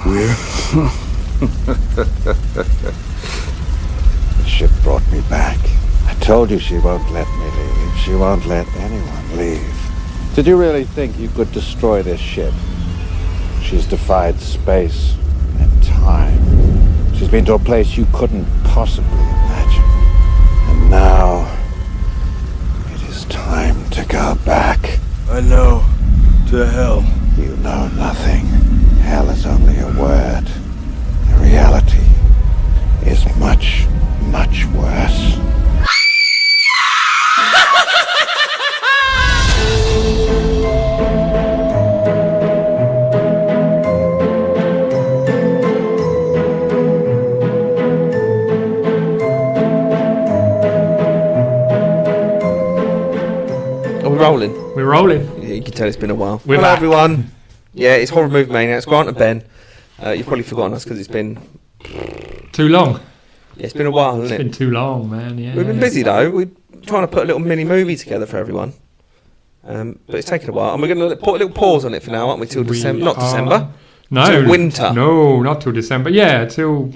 We're... The ship brought me back. I told you she won't let me leave. She won't let anyone leave. Did you really think you could destroy this ship? She's defied space and time. She's been to a place you couldn't possibly imagine. And now, it is time to go back. I know. To hell. You know nothing. Hell is only a word. The reality is much, much worse. Are we rolling? We're rolling. Yeah, you can tell it's been a while. We're Hello, back. everyone. Yeah, it's Horror Movie Mania. It's Grant and Ben. You've probably forgotten us because it's been... Too long. Yeah, it's been a while, hasn't It's it? been too long, man. Yeah. We've been busy, though. We're trying to put a little mini movie together for everyone. But it's taken a while. And we're going to put a little pause on it for now, aren't we? Till December. Not December. No. Till winter. No, not till December. Yeah, till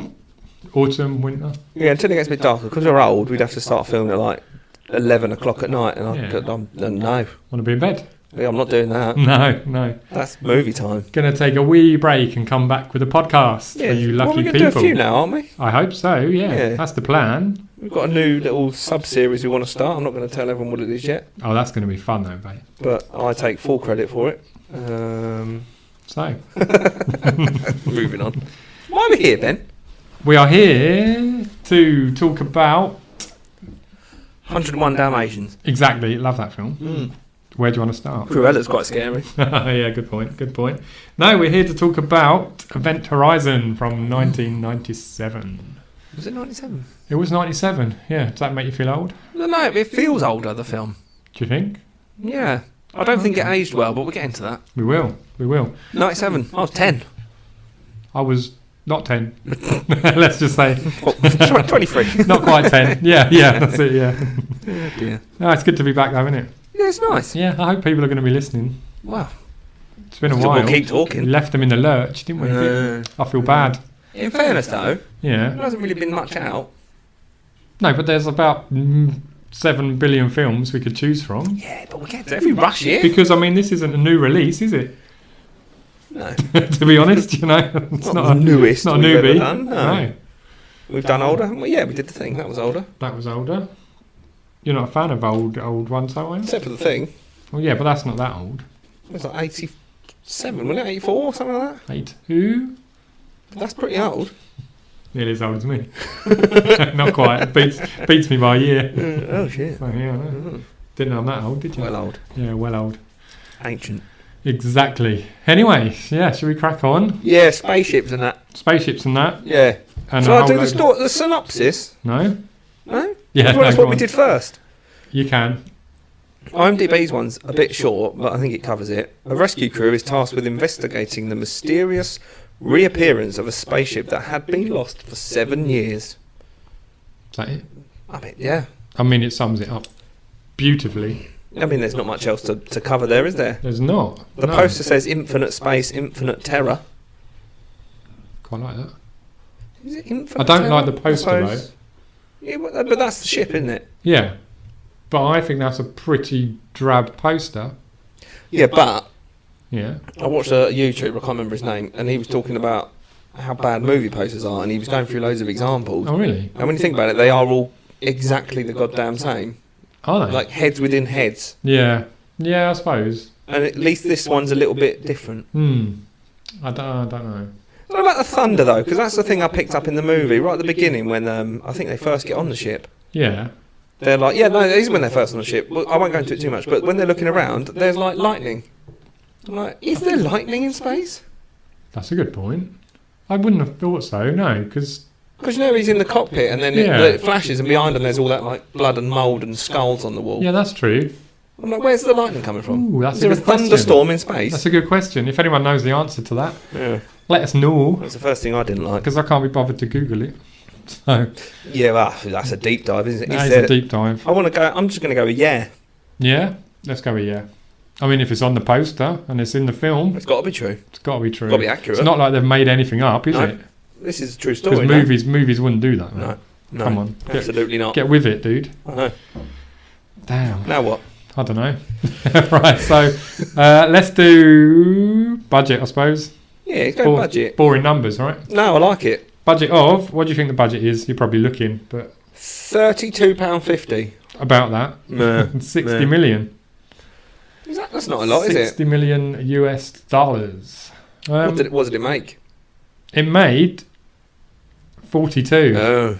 autumn, winter. Yeah, until it gets a bit darker. Because we're old, we'd have to start filming at like 11 o'clock at night. And Yeah. no. Want to be in bed? Yeah, I'm not doing that. No. That's movie time. Gonna take a wee break and come back with a podcast for you lucky well, we're going to people. do a few now, aren't we? I hope so. Yeah, Yeah. that's the plan. We've got a new little sub-series we want to start. I'm not going to tell everyone what it is yet. Oh, that's gonna be fun though, mate. But I take full credit for it. So Moving on. Why are we here, Ben? we are here to talk about 101 Dalmatians. exactly. Love that film. Where do you want to start? Cruella's quite scary. Yeah, good point. No, we're here to talk about Event Horizon from 1997. Was it 97? It was 97, yeah. Does that make you feel old? I don't know, it feels older, the film. Do you think? Yeah. I don't think it aged well, but we'll get into that. We will. 97. I was 10. I was not 10. Let's just say. 23. Not quite 10. Yeah, that's it, yeah. Oh dear. No, it's good to be back though, isn't it? Yeah, it's nice. Yeah, I hope people are going to be listening. Wow. It's been a We'll while. keep We talking. left them in the lurch, didn't we? I feel bad. In fairness, though, Yeah. there hasn't really been much out. No, but there's about 7 billion films we could choose from. Yeah, but we'll get to it if we rush it. Because, I mean, this isn't a new release, is it? No. To be honest, you know. It's Not the newest It's not a we've ever newbie. done, no. No. We've done older, haven't we? Yeah, we did the thing. That was older. That was older. You're not a fan of old ones, are you? Except for the thing. Well, yeah, but that's not that old. It was like 87, wasn't it? 84, something like that? 82? That's pretty old. Nearly as old as me. Not quite. Beats me by a year. Oh, shit. So, yeah, I know. Didn't know I'm that old, did you? Well old. Yeah, well old. Ancient. Exactly. Anyway, yeah, shall we crack on? Yeah, spaceships and that. Spaceships and that. Yeah. And So a I'll whole do load the synopsis. No? No? Yeah, Well, that's no, what go we on. did first. You can. IMDb's one's a bit short, but I think it covers it. A rescue crew is tasked with investigating the mysterious reappearance of a spaceship that had been lost for 7 years. Is that it? I mean, yeah. I mean, it sums it up beautifully. I mean, there's not much else to cover there, is there? There's not. The No. poster says infinite space, infinite terror. Quite like that. Is it infinite I don't terror? like the poster, I suppose. Yeah, but that's the ship, isn't it? Yeah. But I think that's a pretty drab poster. Yeah, but Yeah. I watched a YouTuber, I can't remember his name, and he was talking about how bad movie posters are, and he was going through loads of examples. Oh, really? And when you think about it, they are all exactly the goddamn same. Are they? Like heads within heads. Yeah. Yeah, I suppose. And at least this one's a little bit different. I don't know. What about the thunder, though? Because that's the thing I picked up in the movie, right at the beginning, when I think they first get on the ship. Yeah. They're like, yeah, no, it is when they're first on the ship. Well, I won't go into it too much, but when they're looking around, there's like lightning. I'm like, is there lightning in space? That's a good point. I wouldn't have thought so, no, because... Because you know he's in the cockpit and then Yeah. it flashes and behind him there's all that like blood and mould and skulls on the wall. Yeah, that's true. I'm like, where's the lightning coming from? Ooh, that's Is there a good question. thunderstorm in space? That's a good question. If anyone knows the answer to that, Yeah. let us know, That's the first thing I didn't like. because I can't be bothered to Google it. So, Yeah, well, that's a deep dive, isn't it? that Is is there- a deep dive. I'm just going to go with yeah. Yeah? Let's go with yeah. I mean, if it's on the poster and it's in the film, It's got to be true. it's got to be true. Got to be accurate. It's not like they've made anything up, is No. it? This is a true story. Because movies wouldn't do that. Man. No. Come on, Absolutely not. get with it, dude. I know. Damn. Now what? I don't know. Right, so let's do budget, I suppose. Yeah, go budget. Boring numbers, right? No, I like it. Budget of, what do you think the budget is? You're probably looking, but £32.50. about that. No. 60 million. That's not a lot, is it? 60 million US dollars. What did it make? It made 42 Oh,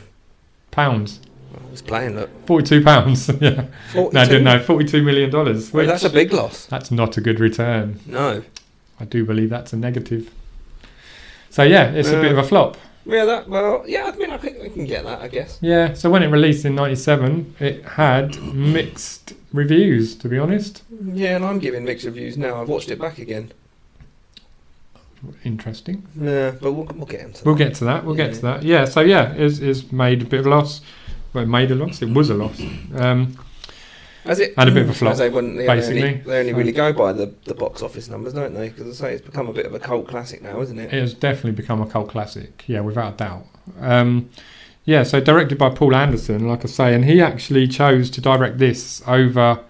pounds. I was playing, look. 42 pounds. Yeah. 42? No, I didn't know. $42 million. Well, Which, that's a big loss. that's not a good return. No. I do believe that's a negative. So yeah, it's a bit of a flop. Yeah, I mean, I think we can get that, I guess. Yeah, so when it released in 97, it had mixed reviews, to be honest. Yeah, and I'm giving mixed reviews now. I've watched it back again. Interesting. Yeah, but we'll get into that. We'll get to that. We'll get to that. Yeah, so yeah, it's made a bit of a loss. Well, it made a loss. It was a loss. Has it Had a bit of a flop, as they wouldn't- yeah, basically. They only really go by the box office numbers, don't they? Because I say it's become a bit of a cult classic now, isn't it? It has definitely become a cult classic. Yeah, without a doubt. Yeah, so directed by Paul Anderson, like I say, and he actually chose to direct this over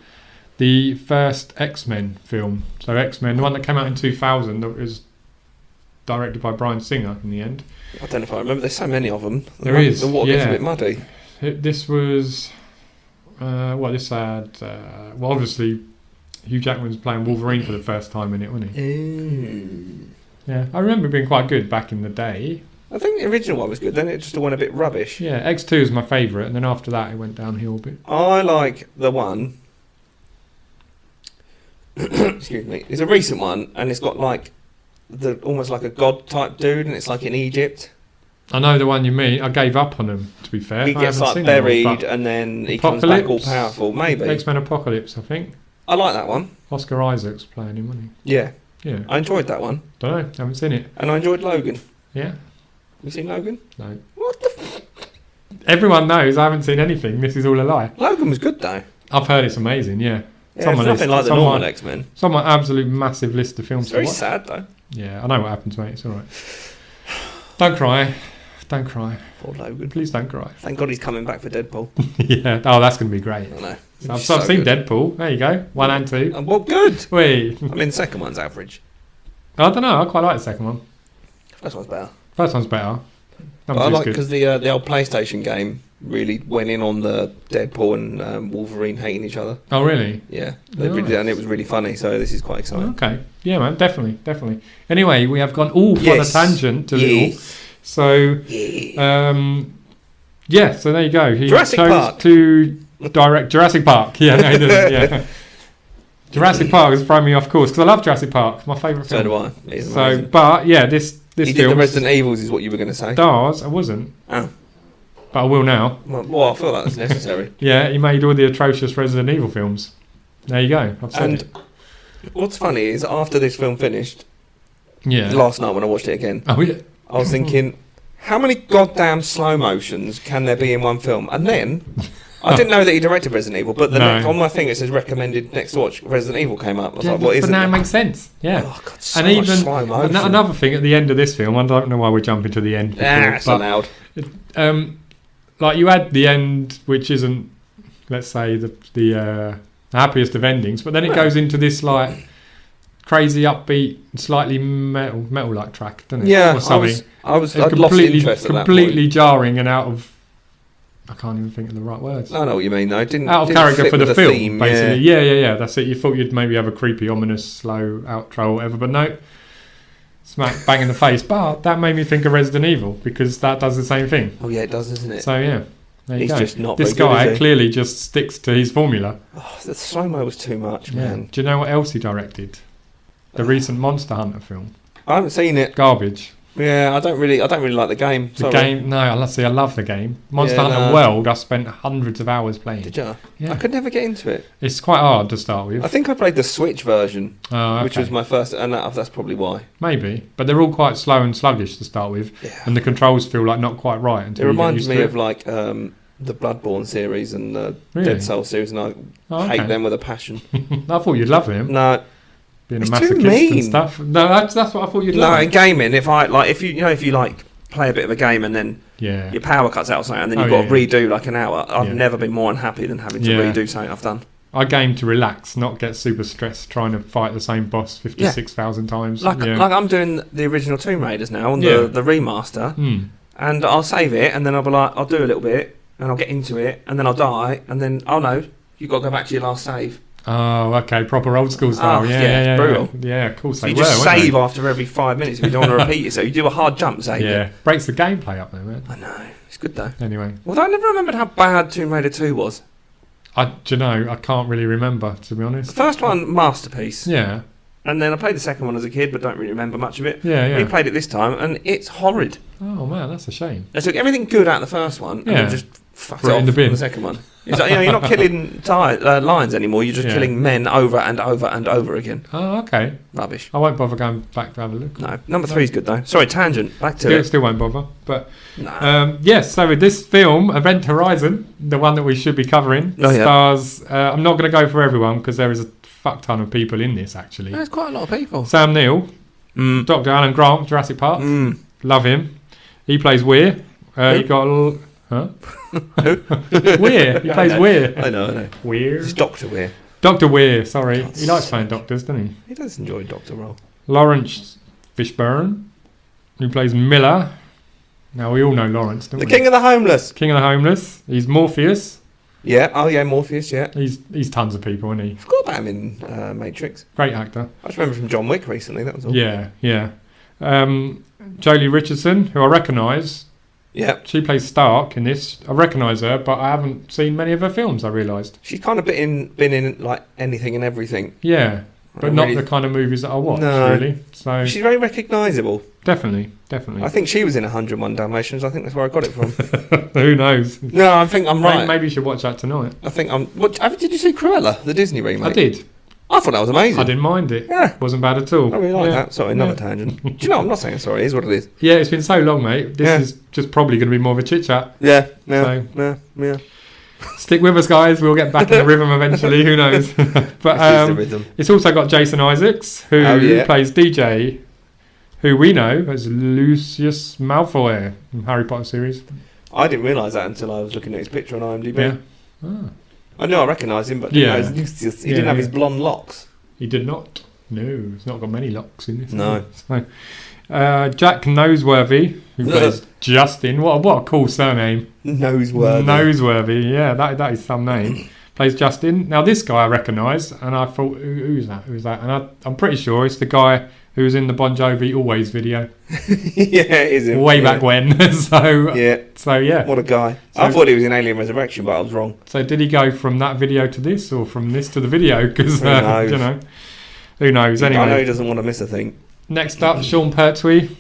the first X-Men film. So X-Men, the one that came out in 2000, that was directed by Bryan Singer in the end. I don't know if I remember. There's so many of them. There is, The water gets yeah. a bit muddy. This was... this had... well, obviously, Hugh Jackman was playing Wolverine for the first time in it, wasn't he? Yeah, I remember it being quite good back in the day. I think the original one was good. Then it just went a bit rubbish. Yeah, X2 is my favourite, and then after that it went downhill a bit. I like the one. Excuse me. It's a recent one, and it's got like almost like a god type dude, and it's like in Egypt. I know the one you mean. I gave up on him, to be fair. He I gets haven't like seen it all, buried, but and then he comes back all powerful. Maybe. X-Men Apocalypse, I think. I like that one. Oscar Isaac's playing him, wasn't Yeah, he? Yeah. I enjoyed that one, Don't know. Haven't seen it. and I enjoyed Logan. Yeah. You seen Logan? No. What the? Everyone knows I haven't seen anything. This is all a lie. Logan was good though. I've heard it's amazing. Yeah. Yeah, it's nothing like the normal X-Men. It's on my absolute massive list of films It's very to watch. sad though. Yeah, I know what happens, mate. It's all right. Don't cry. Don't cry. Poor Logan. Please don't cry. Thank God he's coming back for Deadpool. Yeah. Oh, that's going to be great. I know. I've So seen good. Deadpool. There you go. 1 and 2. Well, good. Wait. I mean, the second one's average. I don't know. I quite like the second one. First one's better. First one's better. But I like because the old PlayStation game really went in on the Deadpool and Wolverine hating each other. Oh, really? Yeah, Nice. and it was really funny. So this is quite exciting. Okay. Yeah, man. Definitely. Anyway, we have gone all on a Yes. tangent to little. Yes. So, Yeah. yeah. So there you go. He Jurassic chose Park. to direct Jurassic Park. Yeah, no, he didn't. Yeah. Jurassic Park has thrown me off course because I love Jurassic Park. My favourite So film. do I. It is So, amazing. but yeah, this He did film the Resident Evils, is what you were going to say. stars. I wasn't, Oh, but I will now. well, I feel like that's necessary. Yeah, he made all the atrocious Resident Evil films. There you go. I've said And it. what's funny is after this film finished, Yeah. last night when I watched it again, Oh yeah. I was thinking, how many goddamn slow motions can there be in one film? And then I didn't know that he directed Resident Evil, but No. on my thing it says recommended next to watch. Resident Evil came up. I was Yeah, like, what is but it? now it makes sense. Yeah. Oh, God, so And much even slow motion. another thing at the end of this film, I don't know why we're jumping to the end. It's but, allowed. like you had the end, which isn't, let's say, the happiest of endings, but then it goes into this like crazy upbeat, slightly metal like track, doesn't it? Yeah, Or something. I'd lost completely, interest at that completely point. jarring and out of. I can't even think of the right words. I know what you mean, though. Didn't Out of didn't character fit for with the film, theme, basically. Yeah. That's it. You thought you'd maybe have a creepy, ominous, slow outro or whatever, but no. Smack bang in the face. But that made me think of Resident Evil because that does the same thing. Oh yeah, it does, doesn't it? So yeah, there you He's go. just not This very good, guy is he? clearly just sticks to his formula. Oh, the slow mo was too much, Yeah. man. Do you know what else he directed? The recent Monster Hunter film. I haven't seen it. Garbage. Yeah, I don't really like the game. The game. No, I love the game. Monster Yeah, Hunter no. World. I spent hundreds of hours playing. Did you? Yeah. I could never get into it. It's quite hard to start with. I think I played the Switch version, Oh, which okay. was my first, and that's probably why. Maybe, but they're all quite slow and sluggish to start with, Yeah. and the controls feel like not quite right until It you get reminds used me to of it. like the Bloodborne series and the Really? Dead Soul series, and I hate them with a passion. I thought you'd love him. No, Being a He's too masochist mean. and stuff. No, that's what I thought you'd no. like. In gaming, if you like play a bit of a game and then Yeah. your power cuts out or something, and then you've Oh, got to yeah. redo like an hour. I've Yeah. never been more unhappy than having to Yeah. redo something I've done. I game to relax, not get super stressed trying to fight the same boss 56,000 times. Like yeah. like I'm doing the original Tomb Raiders now on Yeah. the remaster, Hmm. and I'll save it, and then I'll be like, I'll do a little bit, and I'll get into it, and then I'll die, and then oh no, you've got to go back to your last save. Oh, okay, proper old school style. Oh, yeah, yeah, yeah, yeah, brutal. Yeah, of course So they you were. just weren't save they? after every 5 minutes if you don't want to repeat yourself. You do a hard jump save. Yeah, breaks the gameplay up though, man. I know, it's good though. Anyway, Although I never remembered how bad Tomb Raider 2 was. do you know, I can't really remember, to be The honest. first one, masterpiece. Yeah, And then I played the second one as a kid, but don't really remember much of it. yeah, yeah. We played it this time, and it's horrid. Oh man, that's a shame. They took everything good out of the first one, and Yeah. then just fucked Threw it it off in the bin. on the second one. It's like, you're not killing lions anymore. You're just Yeah. killing men over and over and over again. Oh, okay. Rubbish. I won't bother going back to have a look. No, number 3 is good though. Sorry, tangent. Back to Still, it. still won't bother. But No. yes, so with this film, Event Horizon, the one that we should be covering, Oh, yeah. stars. I'm not going to go for everyone because there is a fuck ton of people in this actually. There's quite a lot of people. Sam Neill, Mm. Dr. Alan Grant, Jurassic Park, Mm. love him. He plays Weir. You got a huh? Weir. He plays Weir. I know. Weir. It's Doctor Weir. Dr. Weir. Sorry, God, he likes so- playing doctors, doesn't he? He does enjoy Doctor role. Lawrence Fishburne, who plays Miller. Now we all know Lawrence, don't The we? King of the Homeless. King of the Homeless. He's Morpheus. Yeah. Oh yeah, Morpheus. Yeah. He's tons of people, isn't he? Forgot about him in Matrix. Great actor. I just remember from John Wick recently. That was all. Yeah, yeah. Jolie Richardson, who I recognise, Yeah. she plays Stark in this. I recognise her, but I haven't seen many of her films. I realised. She's kind of been in like anything and everything. Yeah, but I not really- the kind of movies that I watch. No. Really. So She's very recognisable. definitely. I think she was in 101 Dalmatians. I think that's where I got it from. Who knows? No, I think I'm right. Maybe you should watch that tonight. I think I'm. Did you see Cruella, the Disney remake? I did. I thought that was amazing. I didn't mind it. Yeah. Wasn't bad at all. I really like Yeah. that. Sorry, another tangent. Do you know? I'm not saying sorry. It is what it is. Yeah, it's been so long, mate. This Yeah. is just probably going to be more of a chit chat. Yeah. So- Stick with us, guys. We'll get back in the rhythm eventually. Who knows? But It's the rhythm. it's also got Jason Isaacs, who Oh, yeah. plays DJ, who we know as Lucius Malfoy from Harry Potter series. I didn't realise that until I was looking at his picture on IMDb. Yeah. Ah. I knew I recognised him, but Yeah. he didn't Yeah, have his yeah. blonde locks. He did not. No, he's not got many locks in this. No. So, Jack Noseworthy, who plays Justin. What a cool surname. Noseworthy. Noseworthy, yeah, that is some name. Plays Justin. Now this guy I recognise, and I thought, who's that? Who's that? And I'm pretty sure it's the guy who was in the Bon Jovi Always video Yeah, it is him. way Yeah. back when. so yeah. What a guy. So- I thought he was in Alien Resurrection, but I was wrong. So did he go from that video to this, or from this to the video? Because Who knows? you know, who knows? I know he Anyway, doesn't want to miss a thing. next up, Sean Pertwee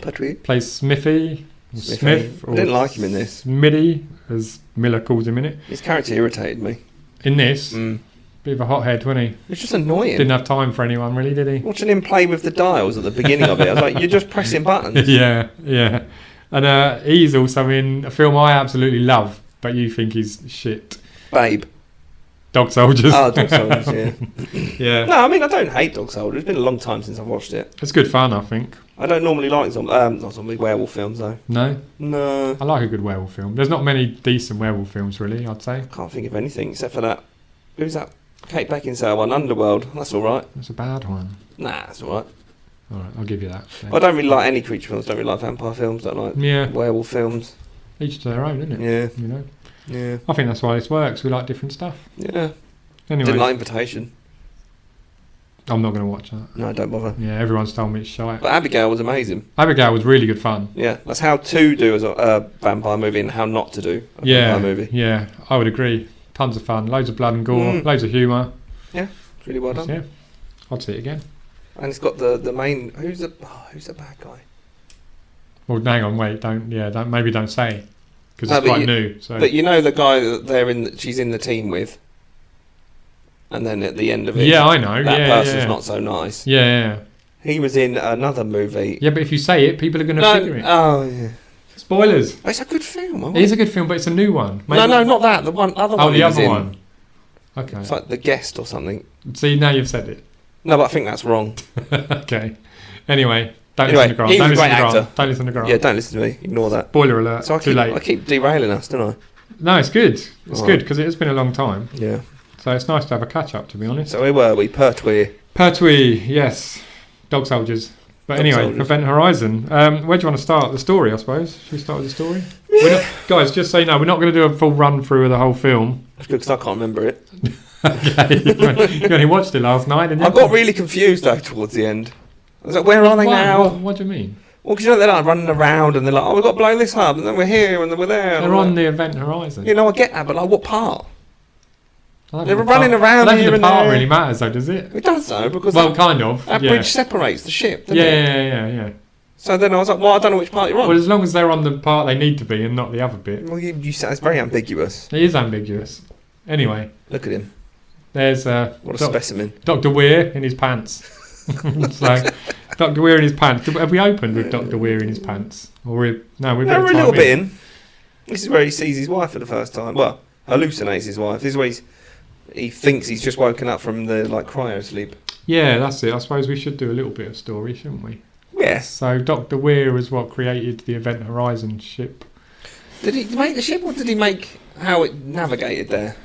Patrick. plays Smithy. Or Smith. I didn't like him in this. Smitty, as Miller calls him in it. His character irritated me. In this, Mm. bit of a hothead, wasn't he? It's just annoying. Didn't have time for anyone, really, did he? Watching him play with the dials at the beginning of it, I was like, you're just pressing buttons. Yeah. And he's also in a film I absolutely love, but you think he's shit. Babe. Dog Soldiers. Oh, Dog Soldiers, yeah. Yeah. No, I mean, I don't hate Dog Soldiers. It's been a long time since I've watched it. It's good fun, I think. I don't normally like not zombie werewolf films, though. No? No. I like a good werewolf film. There's not many decent werewolf films, really, I'd say. Can't think of anything except for that. Who's that? Kate Beckinsale one, Underworld. That's all right. That's a bad one. Nah, that's all right. All right, I'll give you that. I don't really like any creature films. Don't really like vampire films. Don't like Yeah, werewolf films. each to their own, isn't it? Yeah, You know? yeah, I think that's why this works. We like different stuff. yeah. Anyway, Didn't like Invitation. I'm not going to watch that. No, don't bother. Yeah, everyone's told me it's shite. But Abigail was amazing. Abigail was really good fun. Yeah, that's how to do as a vampire movie and how not to do a vampire movie. Yeah, I would agree. Tons of fun, loads of blood and gore, Mm. loads of humour. It's really well done. Yeah, I'd see it again. And it's got the main. Who's the bad guy? Well, hang on, wait, don't say, because No, it's but quite you- new. So But you know the guy that she's in the team with, and then at the end of it, yeah, I know. that yeah, person's yeah. not so nice. Yeah. He was in another movie. Yeah, but if you say it, people are going to No, figure it. oh yeah. Spoilers. It's a good film. It is a good film, but it's a new one. No, not that. The other one. Oh, the he was other in. one. Okay. It's like The Guest or something. See, now you've said it. No, but I think that's wrong. Okay. Anyway, don't Anyway, listen to Grant. he was Don't a listen great to Grant. actor. Don't listen to Grant. Yeah, don't listen to me. Ignore that. Spoiler alert. So Too late. I keep derailing us, don't I? No, it's good. It's All good right. because it has been a long time. Yeah. So it's nice to have a catch up, to be honest. So where were we? Pertwee. Pertwee, yes. Dog soldiers. But Dog anyway, soldiers. Event Horizon. Where do you want to start? The story, I suppose. Should we start with the story? Guys, just so you know, we're not going to do a full run through of the whole film. That's good because I can't remember it. Okay. You only watched it last night, didn't you? I got really confused though towards the end. I was like, where are they now? What do you mean? Well, because they're like running around and they're like, oh, we've got to blow this up, and then we're here and then we're there. They're on the Event Horizon. You know, I get that, but like, what part? I don't They think were the running part- around I don't here think and the part there. really matters, though, does it? It does though, because Well, kind of. that yeah. bridge separates the ship, doesn't it? Yeah. So then I was like, well, I don't know which part you're on. Well, as long as they're on the part they need to be and not the other bit. Well, you said it's very ambiguous. It is ambiguous. Anyway, Look at him. there's What a specimen. Dr. Weir in his pants. So, Dr. Weir in his pants. Have we opened with Dr. Weir in his pants? Or we're We're a little bit in. This is where he sees his wife for the first time. Well, hallucinates his wife. This is where he thinks he's just woken up from the like cryo sleep. Yeah, that's it. I suppose we should do a little bit of story, shouldn't we? Yes. So Dr. Weir is what created the Event Horizon ship. Did he make the ship, or did he make how it navigated there?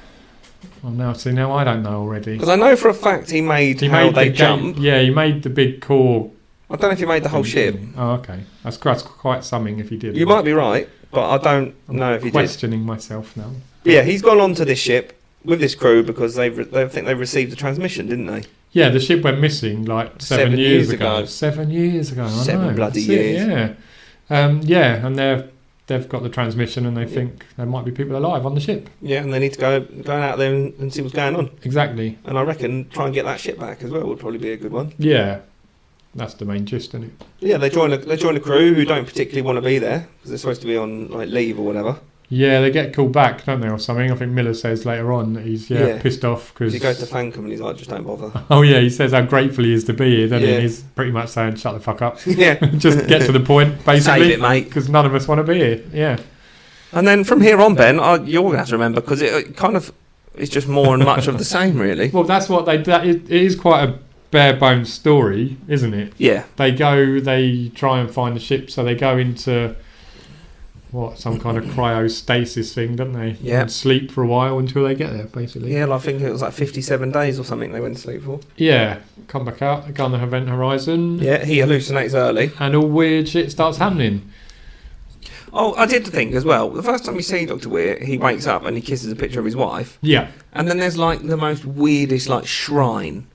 Oh, now I don't know already. Because I know for a fact he made how they jump. Yeah, he made the big core. I don't know if he made the whole ship. Oh, okay. That's quite something if he did. You might be right, but I don't know if he did. Questioning myself now. Yeah, he's gone onto this ship with this crew because they think they received a transmission, didn't they? Yeah, the ship went missing like 7 years ago. 7 years ago. I know. 7 bloody That's it, years. Yeah, and they've got the transmission and they think there might be people alive on the ship. Yeah, and they need to go out there and see what's going on. Exactly. And I reckon try and get that ship back as well would probably be a good one. Yeah, that's the main gist, isn't it? Yeah, they join a crew who don't particularly want to be there because they're supposed to be on like leave or whatever. Yeah, they get called back, don't they, or something? I think Miller says later on that he's pissed off because He goes to thank them and he's like, just don't bother. Oh yeah, he says how grateful he is to be here. Then Yeah. he's pretty much saying, "Shut the fuck up." Yeah, Just get to the point, basically. save it, mate. Because none of us want to be here. Yeah. And then from here on, Ben, you're going to have to remember because it kind of is just more and much of the same, really. Well, that's what it is quite a bare bones story, isn't it? Yeah, They try and find the ship, so they go into some kind of cryostasis thing, don't they? Yeah. And sleep for a while until they get there, basically. yeah. I think it was like 57 days or something they went to sleep for. Yeah. Come back out, they go on the Event Horizon, Yeah, he hallucinates early. and all weird shit starts happening. Oh, I did think as well. The first time you see Dr. Weir, he wakes up and he kisses a picture of his wife. Yeah. And then there's like the most weirdest like shrine.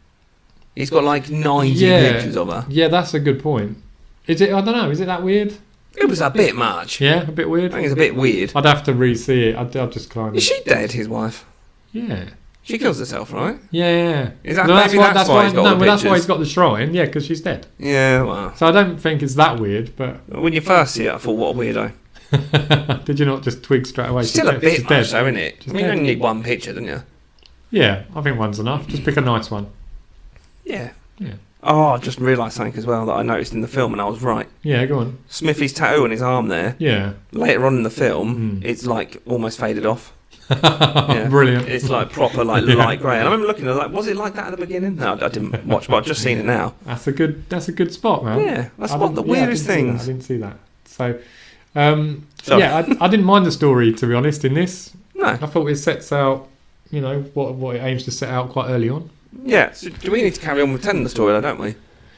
He's got like 90 Yeah. pictures of her. Yeah, that's a good point. Is it? I don't know. Is it that weird? It was a bit much. Yeah, a bit weird. I think it's a bit weird. I'd have to re-see it. I'd just kind of. Is she dead, his wife? Yeah. She kills herself, right? Yeah. Is that maybe that's why he's got all the that's why pictures? he's got the shrine. Yeah, because she's dead. Yeah, well. So I don't think it's that weird. But When you first see it, I thought, what a weirdo. did you not just twig straight away? Still a She's bit dead. much, though, isn't it? She's I mean, you dead. only need one picture, don't you? Yeah, I think one's enough. Just pick a nice one. Yeah. Yeah. Oh, I just realised something as well that I noticed in the film, and I was right. Yeah, go on. Smithy's tattoo on his arm there, Yeah. later on in the film, Mm. it's like almost faded off. Yeah. Brilliant. It's like proper like Yeah. light grey. And I remember looking at it like, was it like that at the beginning? No, I didn't watch, but I've just seen it now. That's a good spot, man. Yeah, that's I one of the didn't- yeah, I weirdest didn't see that. things. I didn't see that. So, So- yeah, I didn't mind the story, to be honest, in this. No. I thought it sets out, what it aims to set out quite early on. Yeah, so do we need to carry on with telling the story, though, don't we?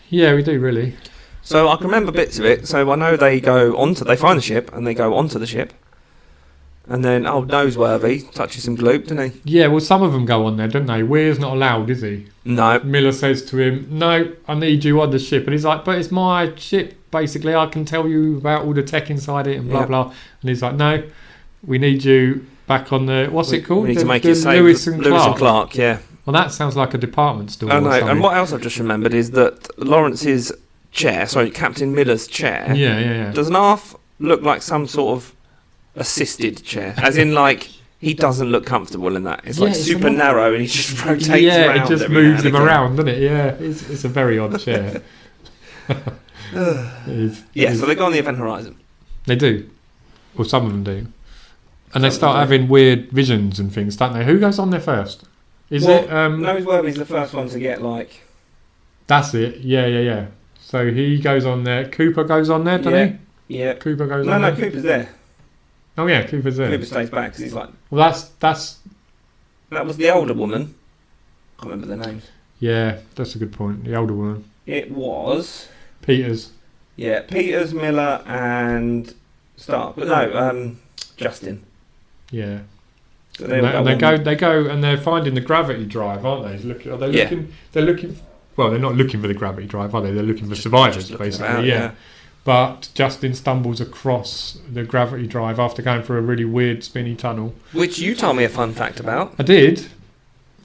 Yeah, we do, really. So I can remember bits of it. So I know they find the ship, and they go onto the ship. And then, Noseworthy touches some gloop, doesn't he? Yeah, well, some of them go on there, don't they? Weir's not allowed, is he? No. Miller says to him, "No, I need you on the ship." And he's like, "But it's my ship, basically. I can tell you about all the tech inside it and blah, Yeah. blah." And he's like, "No, we need you back on the... What's it called? We need The- to make the it safe. Lewis and Clark. Yeah. Well, that sounds like a department store. Oh, or no. something. And what else I've just remembered is that Lawrence's chair, Captain Miller's chair, Yeah. doesn't half look like some sort of assisted chair. As in, like, he doesn't look comfortable in that. It's Yeah, like it's super an odd- narrow and he just rotates around. Yeah, it just every moves now him and again. around, doesn't it? Yeah, it's a very odd chair. It is. Yeah, so they go on the Event Horizon. They do. Or some of them do. And they start having weird visions and things, don't they? Who goes on there first? Is it... Nose Worthy's the first one to get, like... That's it. Yeah. So he goes on there. Cooper goes on there, doesn't he? Yeah. Cooper goes on No, there. Cooper's there. Oh, yeah, Cooper's there. Cooper stays back because he's like... Well, that's... That was the older woman. I can't remember their names. Yeah, that's a good point. The older woman. It was... Peters. Yeah, Peters, Miller and Stark. But no, Justin. Yeah. So And they go and they're finding the gravity drive, aren't they? They're looking. Well, they're not looking for the gravity drive, are they? They're looking for survivors, basically. About, yeah. But Justin stumbles across the gravity drive after going through a really weird spinny tunnel. Which you told me a fun fact about. I did.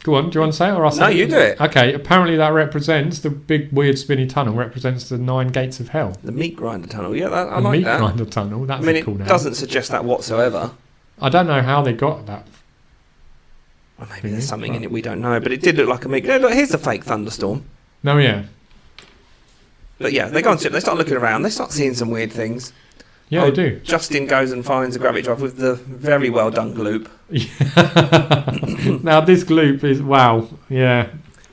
Go on, do you want to say it or I'll say No, it? you do it. Okay, apparently that represents the big weird spinny tunnel represents the 9 gates of hell. The meat grinder tunnel. Yeah, I The like meat that. grinder tunnel. That's I mean, a cool it name. doesn't suggest that whatsoever. I don't know how they got that. Or maybe there's something in it we don't know, but it did look like a meat. Look, here's a fake thunderstorm. No, yeah. But yeah, they go and sit. They start looking around. They start seeing some weird things. Yeah, they do. Justin goes and finds a gravity drive with the very well done gloop. Now this gloop is wow. Yeah,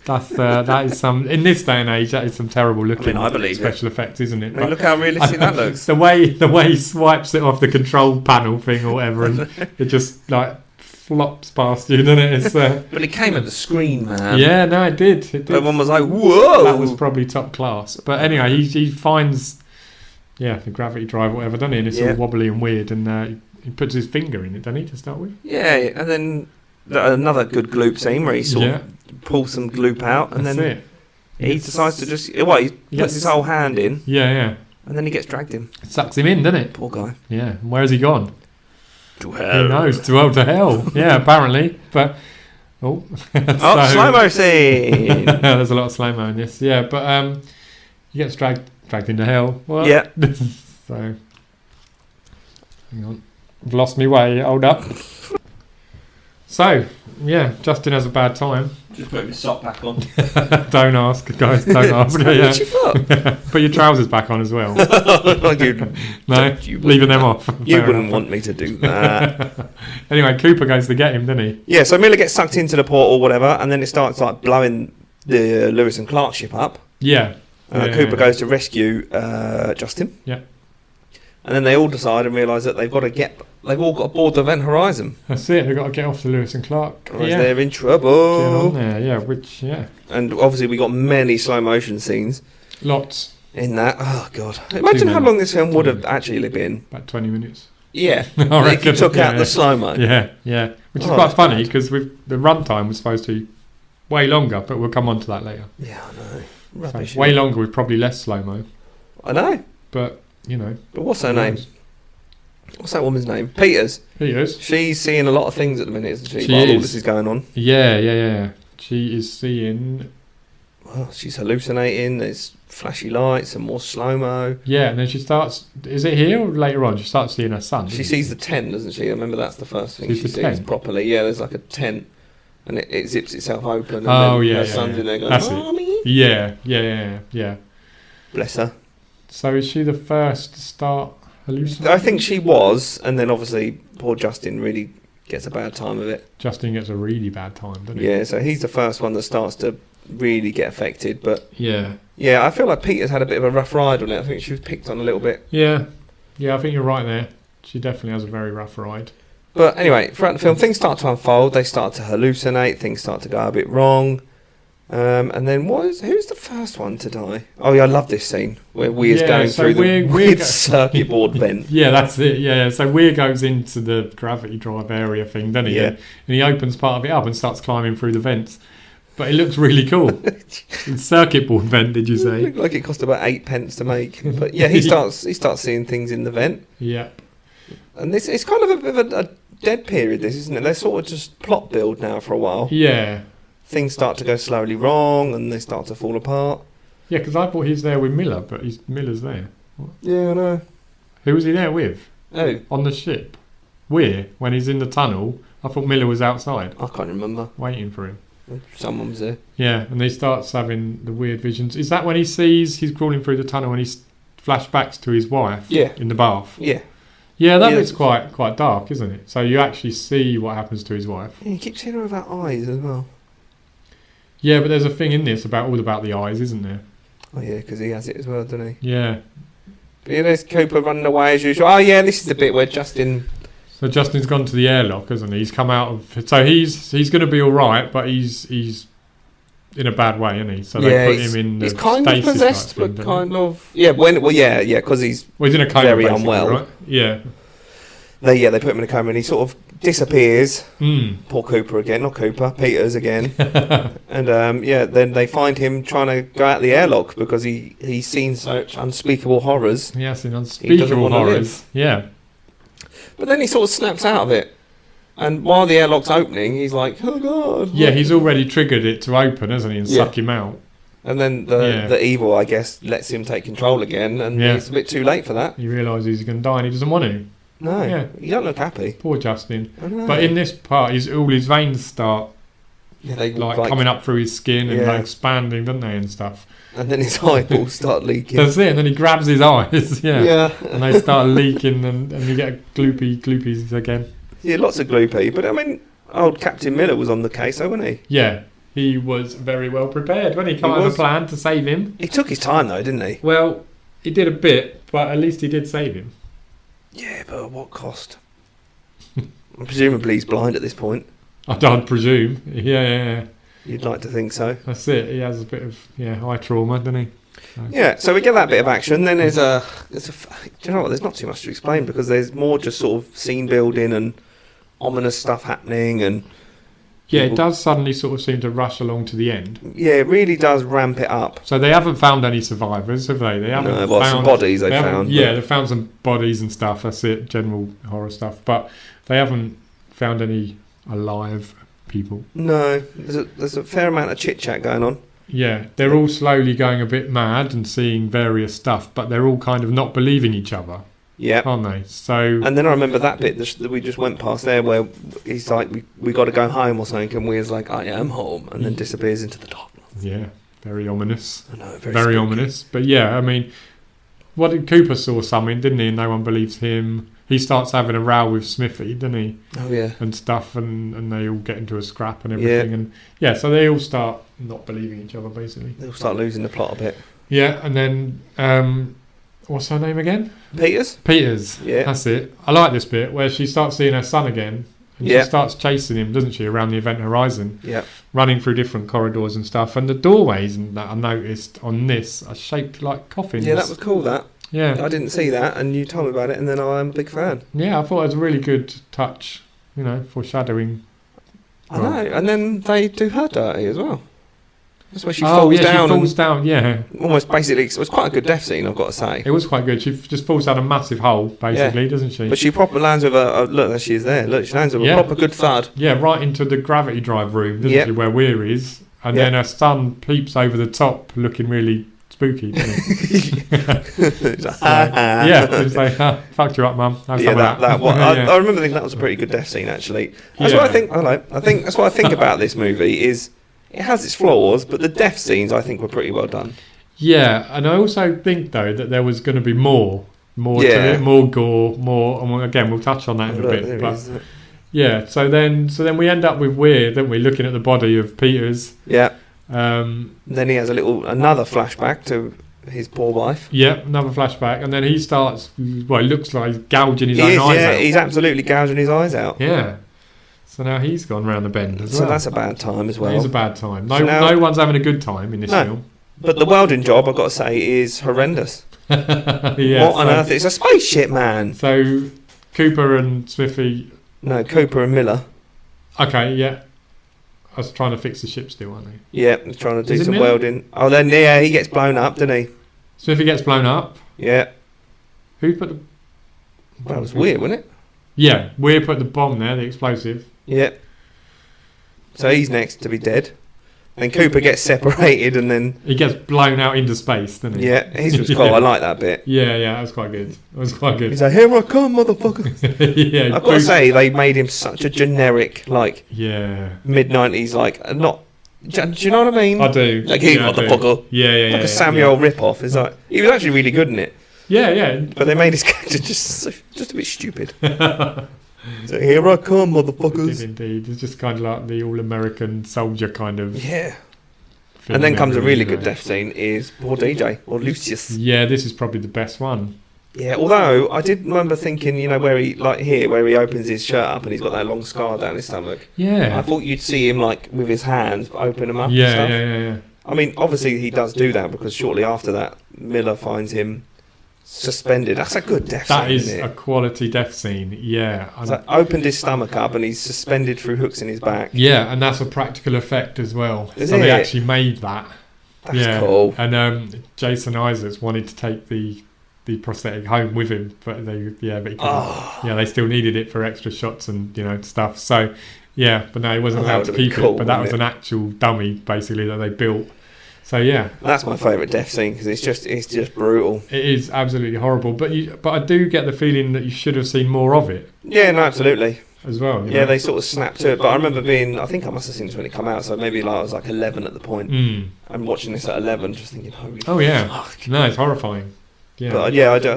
that is some in this day and age. That is some terrible looking I believe special effects, isn't it? I mean, look how realistic that looks. The way he swipes it off the control panel thing or whatever, and it just like flops past you, doesn't it? It's, but it came at the screen, man. yeah, no, it did. Everyone was like, "Whoa!" That was probably top class. But anyway, he finds the gravity drive or whatever, doesn't he? And it's all wobbly and weird, and he puts his finger in it, doesn't he, to start with? Yeah, and then another good gloop scene where he sort of pulls some gloop out, and That's then it. he decides to just... Well, he puts his whole hand in, Yeah. and then he gets dragged in. It sucks him in, doesn't it? Poor guy. Yeah. And where's he gone? To Who knows? To hell. Yeah, apparently. But oh, slow-mo scene! There's a lot of slow-mo in this. Yeah, but he gets dragged into hell. What? Yeah. So, hang on. I've lost my way. Hold up. So, yeah, Justin has a bad time. Just put his sock back on. Don't ask, guys. Don't ask. What's your foot? Put your trousers back on as well. No, You leaving them off. You Fair wouldn't enough. want me to do that. Anyway, Cooper goes to get him, doesn't he? Yeah, so Miller gets sucked into the portal or whatever, and then it starts like blowing the Lewis and Clark ship up. Yeah. Cooper goes to rescue Justin. Yeah. And then they all decide and realise that they've all got to board the Event Horizon. That's it. They've got to get off to Lewis and Clark. Or Yeah. they're in Get trouble. on there. Yeah. And obviously we got many slow motion scenes Lots. in that. Oh god! Imagine how long this film would have actually been. About 20 minutes. Yeah, I if you reckon, took out yeah. the slow mo. Yeah. Which is Oh, quite that's funny bad. because the runtime was supposed to be way longer, but we'll come on to that later. Yeah, I know. So Rubbish. way longer with probably less slow mo, I know. but you know. But what's her name? What's that woman's name? Peters. He is. She's seeing a lot of things at the minute, isn't she? She While all is. this is going on. Yeah. She is seeing. Well, she's hallucinating. There's flashy lights and more slow mo. Yeah, and then she starts. Is it here or later on? She starts seeing her son. She doesn't sees the tent, doesn't she? I remember that's the first thing Sees she the sees tent? properly. Yeah, there's like a tent, and it zips itself open. And Oh, then yeah, her yeah, son's yeah. in there going, That's it. "Mommy." Yeah. Bless her. So is she the first to start hallucinating? I think she was, and then obviously poor Justin really gets a bad time of it. Justin gets a really bad time, doesn't he? Yeah, so he's the first one that starts to really get affected. But Yeah. yeah, I feel like Peter's had a bit of a rough ride on it. I think she was picked on a little bit. Yeah, I think you're right there. She definitely has a very rough ride. But anyway, throughout the film, things start to unfold. They start to hallucinate. Things start to go a bit wrong. And then who's the first one to die? Oh yeah, I love this scene where Weir's Yeah, going so through the Weir weird go- circuit board vent. Yeah, that's it. Yeah, so Weir goes into the gravity drive area thing, doesn't he? Yeah. And he opens part of it up and starts climbing through the vents. But it looks really cool. It's circuit board vent, did you It say? looked like it cost about 8p to make. But yeah, he starts seeing things in the vent. Yeah. And it's kind of a bit of a dead period, this, isn't it? They're sort of just plot build now for a while. Yeah. Things start to go slowly wrong, and they start to fall apart. Yeah, because I thought he's there with Miller, but Miller's there. Yeah, I know. Who was he there with? Oh, On the ship? Weir, when he's in the tunnel, I thought Miller was outside, I can't remember. waiting for him. Someone was there. Yeah, and he starts having the weird visions. Is that when he sees he's crawling through the tunnel and he flashbacks to his wife Yeah. in the bath? Yeah. Yeah, that bit's quite dark, isn't it? So you actually see what happens to his wife. Yeah, you keep seeing her about eyes as well. Yeah, but there's a thing in this all about the eyes, isn't there? Oh yeah, because he has it as well, doesn't he? Yeah. But yeah, there's Cooper running away as usual. Oh yeah, this is the bit where Justin... So Justin's gone to the airlock, hasn't he? He's come out of... So he's going to be all right, but he's in a bad way, isn't he? So they put him in the he's kind of stasis possessed, type thing, but kind of... Yeah, because he's... Well, he's in a coma, very basically, unwell. right? Yeah. They put him in a coma and he sort of disappears. Mm. Poor Cooper again, not Cooper, Peters again. And then they find him trying to go out the airlock because he's seen such unspeakable horrors. Yes, in He doesn't unspeakable wanna horrors. Yeah. But then he sort of snaps out of it. And while the airlock's opening, he's like, oh God. Yeah, he's already triggered it to open, hasn't he, and suck him out. And then the evil, I guess, lets him take control again, and it's a bit too late for that. He realises he's going to die and he doesn't want to. No, Yeah. you don't look happy. Poor Justin. I know. But in this part, all his veins start they coming up through his skin and expanding, don't they, and stuff. And then his eyeballs start leaking. That's it, and then he grabs his eyes, Yeah. and they start leaking, and you get gloopies again. Yeah, lots of gloopy. But I mean, old Captain Miller was on the case, though, wasn't he? Yeah, he was very well prepared when he came up with a plan to save him. He took his time, though, didn't he? Well, he did a bit, but at least he did save him. Yeah, but at what cost? Presumably he's blind at this point. I don't presume. Yeah. You'd like to think so. That's it. He has a bit of eye trauma, doesn't he? So. Yeah, so we get that bit of action. Then there's do you know what? There's not too much to explain because there's more just sort of scene building and ominous stuff happening, and yeah, it does suddenly sort of seem to rush along to the end. Yeah, it really does ramp it up. So they haven't found any survivors, have they? They haven't found some bodies. They found. Yeah, they found some bodies and stuff. That's it, general horror stuff. But they haven't found any alive people. No, there's a fair amount of chit chat going on. Yeah, they're all slowly going a bit mad and seeing various stuff, but they're all kind of not believing each other. Yeah, aren't they? So, and then I remember that bit that we just went past there, where he's like, "We got to go home" or something, and Weir's like, "I am home," and then disappears into the darkness. Yeah, very ominous. I know, very ominous. But yeah, I mean, Cooper saw something, didn't he? And no one believes him. He starts having a row with Smithy, doesn't he? Oh yeah, and stuff, and they all get into a scrap and everything, and so they all start not believing each other, basically. They all start losing the plot a bit. Yeah, and then what's her name again? Peters. Yeah, that's it. I like this bit where she starts seeing her son again, and she starts chasing him, doesn't she, around the Event Horizon? Yeah, running through different corridors and stuff, and the doorways and that I noticed on this are shaped like coffins. Yeah, that was cool. That. Yeah, I didn't see that, and you told me about it, and then I'm a big fan. Yeah, I thought it was a really good touch, foreshadowing. I know, and then they do her dirty as well. That's where she falls down. She falls down, yeah. Almost basically, it was quite a good death scene, I've got to say. It was quite good. She just falls down a massive hole, basically, doesn't she? But she proper lands with look, there she is there. Look, she lands with a proper good thud. Yeah, right into the gravity drive room, doesn't she, where Weir is. And then her son peeps over the top, looking really spooky, doesn't he? It's like, fucked you up, Mum. I remember thinking that was a pretty good death scene, actually. That's what I think. I think that's what I think about this movie is it has its flaws, but the death scenes I think were pretty well done. Yeah, and I also think though that there was going to be more to it, more gore, more. And again, we'll touch on that in a bit. But yeah, so then we end up with Weir, don't we? Looking at the body of Peters. Yeah. Then he has another flashback to his poor wife. Yeah, another flashback, and then he starts. Well, it looks like he's gouging his own eyes out. Yeah, he's absolutely gouging his eyes out. Yeah. So now he's gone round the bend as well. So that's a bad time as well. It is a bad time. No one's having a good time in this film. But the welding job, I've got to say, is horrendous. Yeah, what on earth? It's a spaceship, man. So Cooper and Smithy. No, Cooper and Miller. Okay, yeah. I was trying to fix the ship still, aren't they? Yeah, he's trying to do some welding. Oh, then he gets blown up, doesn't he? Smithy gets blown up. Yeah. Who put the? Well, that was weird, wasn't it? Yeah, Weir put the bomb there, the explosive. Yeah. So he's next to be dead. Then Cooper gets separated and then... He gets blown out into space, doesn't he? Yeah, he was cool. I like that bit. Yeah, that was quite good. He's like, here I come, motherfucker. Yeah, I've got to say, they made him such a generic, mid-90s, not... Do you know what I mean? I do. Like, hey, motherfucker. Yeah. Like a Samuel rip-off. It's like, he was actually really good in it. Yeah. But they made his character just just a bit stupid. So here I come, motherfuckers. Indeed. It's just kind of like the all-American soldier kind of... Yeah. And then comes a really good death scene is poor DJ, or Lucius. Yeah, this is probably the best one. Yeah, although I did remember thinking, you know, where he opens his shirt up and he's got that long scar down his stomach. Yeah. I thought you'd see him, like, with his hands, open them up and Yeah, stuff. yeah. I mean, obviously he does do that because shortly after that, Miller finds him suspended. That's a good death scene, That is isn't it? a quality death scene, yeah. So opened his stomach up and he's suspended through hooks in his back. Yeah, and that's a practical effect as well. Is so it? they actually made that. That's cool. And Jason Isaacs wanted to take the prosthetic home with him, but but he couldn't. Yeah, they still needed it for extra shots and stuff. So yeah, but no, he wasn't allowed to keep it. But that was an actual dummy basically that they built. So yeah, that's my favourite death scene because it's just brutal. It is absolutely horrible. But I do get the feeling that you should have seen more of it. Yeah, no, absolutely. As well. Yeah, they sort of snapped to it. But I remember I think I must have seen this when it came out, so maybe I was like 11 at the point. I'm watching this at 11, just thinking, holy fuck. No, it's horrifying. Yeah. But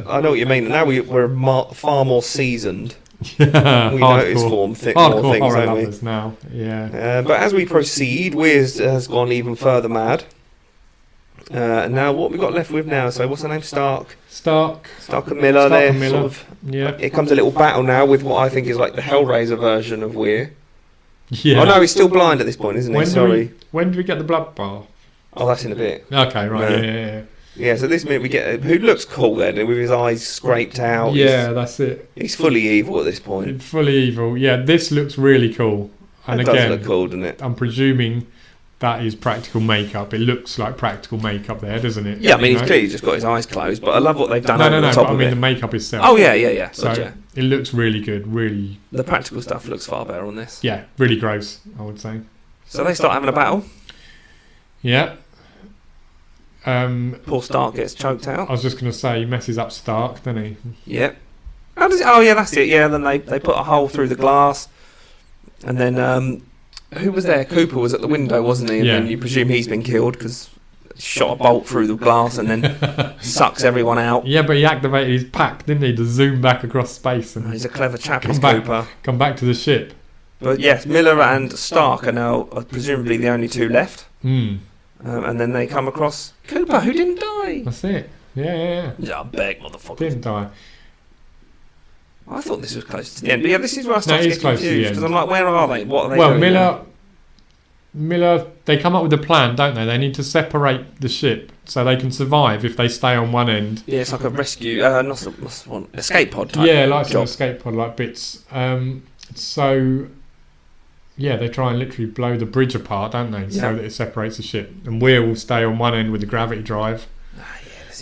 I know what you mean. Now we're far more seasoned. Yeah, we notice more things, horror don't we? lovers now. Yeah. But as we proceed, Weird has gone even further mad. Now what we got left with now? So what's her name? Stark and Miller. There. Miller. Sort of, it comes a little battle now with what I think is like the Hellraiser version of Weir. Yeah. Oh no, he's still blind at this point, isn't he? Sorry. When do we get the blood bath? Oh, that's in a bit. Okay, right. Yeah. So this minute we get who looks cool then, with his eyes scraped out. Yeah, that's it. He's fully evil at this point. Fully evil. Yeah, this looks really cool. And it again, does look cool, doesn't it? I'm presuming that is practical makeup. It looks like practical makeup there, doesn't it? Yeah, I mean, he's clearly just got his eyes closed, but I love what they've done No, the top but of I mean it. the makeup itself. Oh, yeah. So it looks really good, really... The practical stuff looks far better on this. Yeah, really gross, I would say. So they start having a battle. Yeah. Poor Stark gets choked out. I was just going to say, he messes up Stark, doesn't he? Yep. How does it... Oh, yeah, that's it. Yeah, then they put a hole through the glass. And then... who was there? Cooper was at the window, wasn't he? And then you presume he's been killed because shot a bolt through the glass and then sucks everyone out. Yeah, but he activated his pack, didn't he, to zoom back across space. And he's a clever chap, Cooper. Come back to the ship. But yes, Miller and Stark are now presumably the only two left. And then they come across Cooper, who didn't die. That's it. Yeah. Yeah, beg, motherfucker. Didn't die. I thought this was close to the end. But yeah, this is where I start to get confused. Because I'm like, where are they? What are they doing? Well, Miller, they come up with a plan, don't they? They need to separate the ship so they can survive if they stay on one end. Yeah, it's like a rescue, escape pod type. Yeah, like job. some escape pod like bits. So, yeah, they try and literally blow the bridge apart, don't they? So that it separates the ship. And Weir will stay on one end with the gravity drive.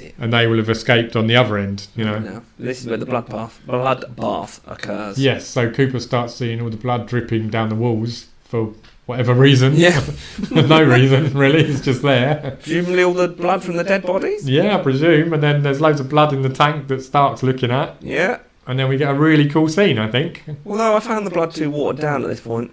It. And they will have escaped on the other end, No. This is where the blood bath occurs. Yes, so Cooper starts seeing all the blood dripping down the walls for whatever reason. Yeah. No reason, really. It's just there. Presumably all the blood from the dead bodies? Yeah, I presume. And then there's loads of blood in the tank that Stark's looking at. Yeah. And then we get a really cool scene, I think. Although I found the blood too watered down at this point.